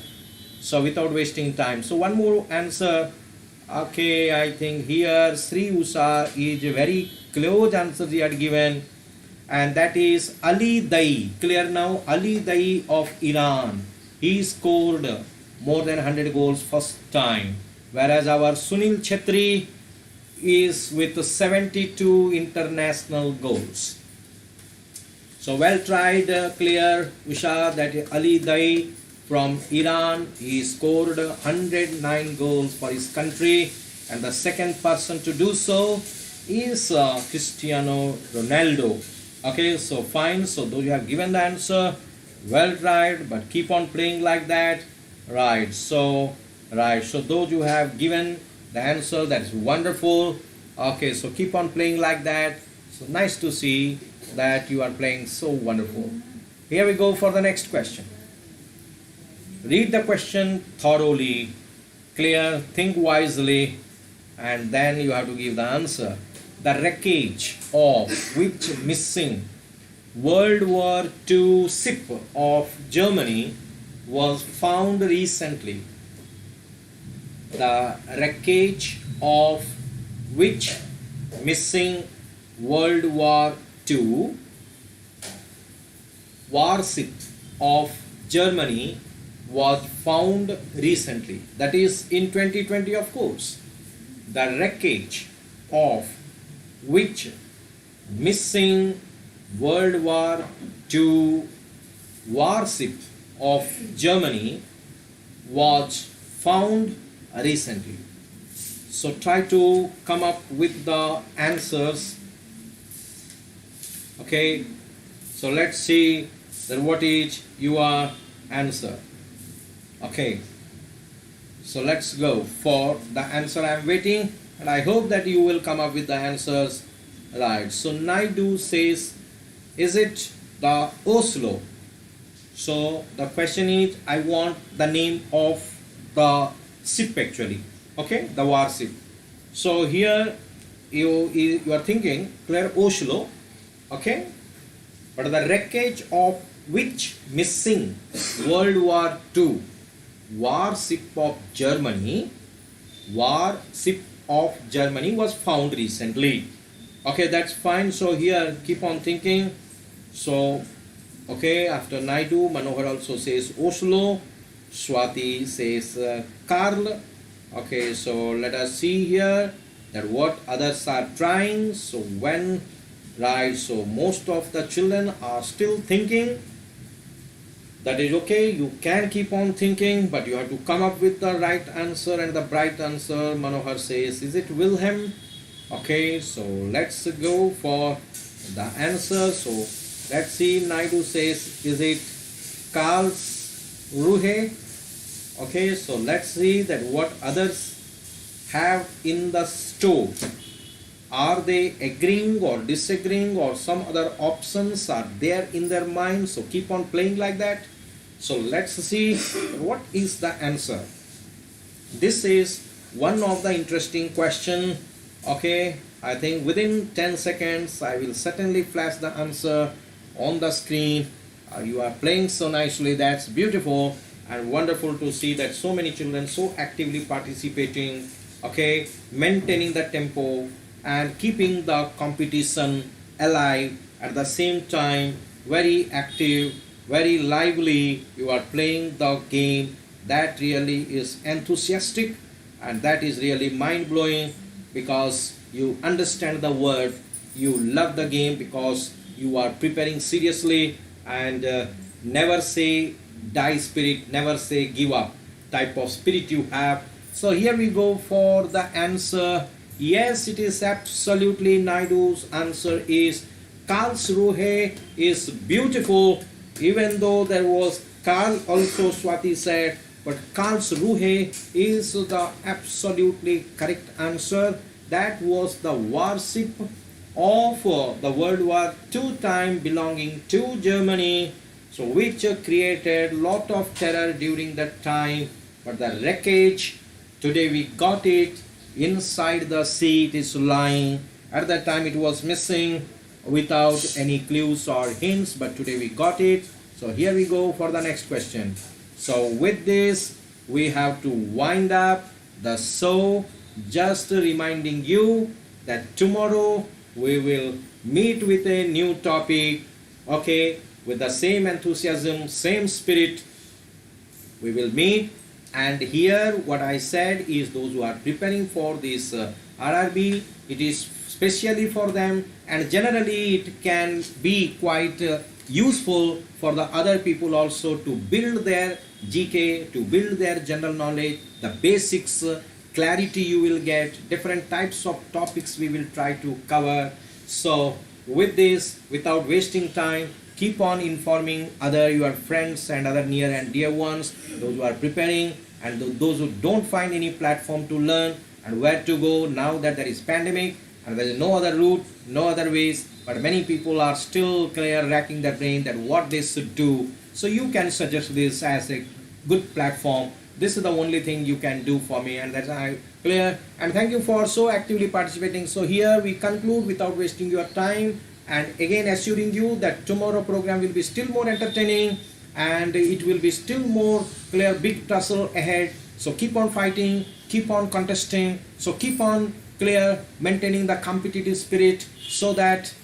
So without wasting time. So one more answer. Okay, I think here Sri Usha is a very close answer he had given. And that is Ali Dai. Clear now? Ali Dai of Iran. He scored more than 100 goals first time. Whereas our Sunil Chhetri is with 72 international goals. So well tried, clear, Usha, that Ali Dai from Iran, he scored 109 goals for his country, and the second person to do so is Cristiano Ronaldo. Okay, so fine. So though you have given the answer, well tried, but keep on playing like that. Right. So those you have given the answer, that is wonderful. Okay, so keep on playing like that. So nice to see that you are playing so wonderful. Here we go for the next question. Read the question thoroughly, clear, think wisely, and then you have to give the answer. The wreckage of which missing World War II ship of Germany was found recently? The wreckage of which missing World War II warship of Germany was found recently? That is in 2020, of course. The wreckage of which missing World War II warship of Germany was found recently. So try to come up with the answers. Okay, so let's see that what is your answer. Okay, so let's go for the answer. I am waiting, and I hope that you will come up with the answers. Right, so Naidu says, is it the Oslo? So the question is, I want the name of the ship actually. Okay, the warship. So here you are thinking clear Oslo. Okay, but the wreckage of which missing World War II warship of Germany was found recently. Okay, that's fine. So here keep on thinking. So okay, after Naidu, Manohar also says Oslo, Swati says Karl. Okay, so let us see here. that what others are trying. So when, right, so most of the children are still thinking. That is okay, you can keep on thinking, but you have to come up with the right answer, and the bright answer, Manohar says, is it Wilhelm? Okay, so let's go for the answer. So let's see, Naidu says, is it Karlsruhe? Okay, so let's see that what others have in the stove. Are they agreeing or disagreeing, or some other options are there in their mind? So keep on playing like that. So let's see what is the answer. This is one of the interesting question. Okay, I think within 10 seconds I will certainly flash the answer on the screen. You are playing so nicely, that's beautiful and wonderful to see that so many children so actively participating, okay, maintaining the tempo and keeping the competition alive at the same time, very active, very lively. You are playing the game. That really is enthusiastic, and that is really mind-blowing, because you understand the word, you love the game, because you are preparing seriously, and never say die spirit, never say give up type of spirit you have. So here we go for the answer. Yes, it is absolutely Naidu's answer is Karlsruhe is beautiful, even though there was Karl also, Swati said, but Karlsruhe is the absolutely correct answer. That was the warship of the World War II time belonging to Germany, so which created lot of terror during that time. But the wreckage, today we got it inside the sea. It is lying. At that time it was missing without any clues or hints, but today we got it. So here we go for the next question. So with this we have to wind up the show, just reminding you that tomorrow we will meet with a new topic, okay, with the same enthusiasm, same spirit we will meet. And here what I said is, those who are preparing for this RRB, it is specially for them, and generally it can be quite useful for the other people also to build their GK, to build their general knowledge, the basics, clarity you will get, different types of topics we will try to cover. So with this, without wasting time, keep on informing other your friends and other near and dear ones, those who are preparing and those who don't find any platform to learn and where to go now that there is pandemic and there is no other route, no other ways, but many people are still clear, racking their brain that what they should do. So you can suggest this as a good platform. This is the only thing you can do for me, and that's clear. And thank you for so actively participating. So here we conclude without wasting your time, and again assuring you that tomorrow program will be still more entertaining, and it will be still more clear, big tussle ahead. So keep on fighting, keep on contesting, so keep on clear, maintaining the competitive spirit, so that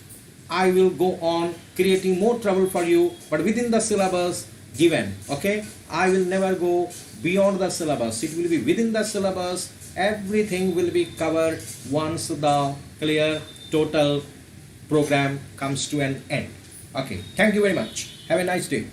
I will go on creating more trouble for you, but within the syllabus given, okay? I will never go beyond the syllabus. It will be within the syllabus. Everything will be covered once the clear total program comes to an end. Okay, thank you very much. Have a nice day.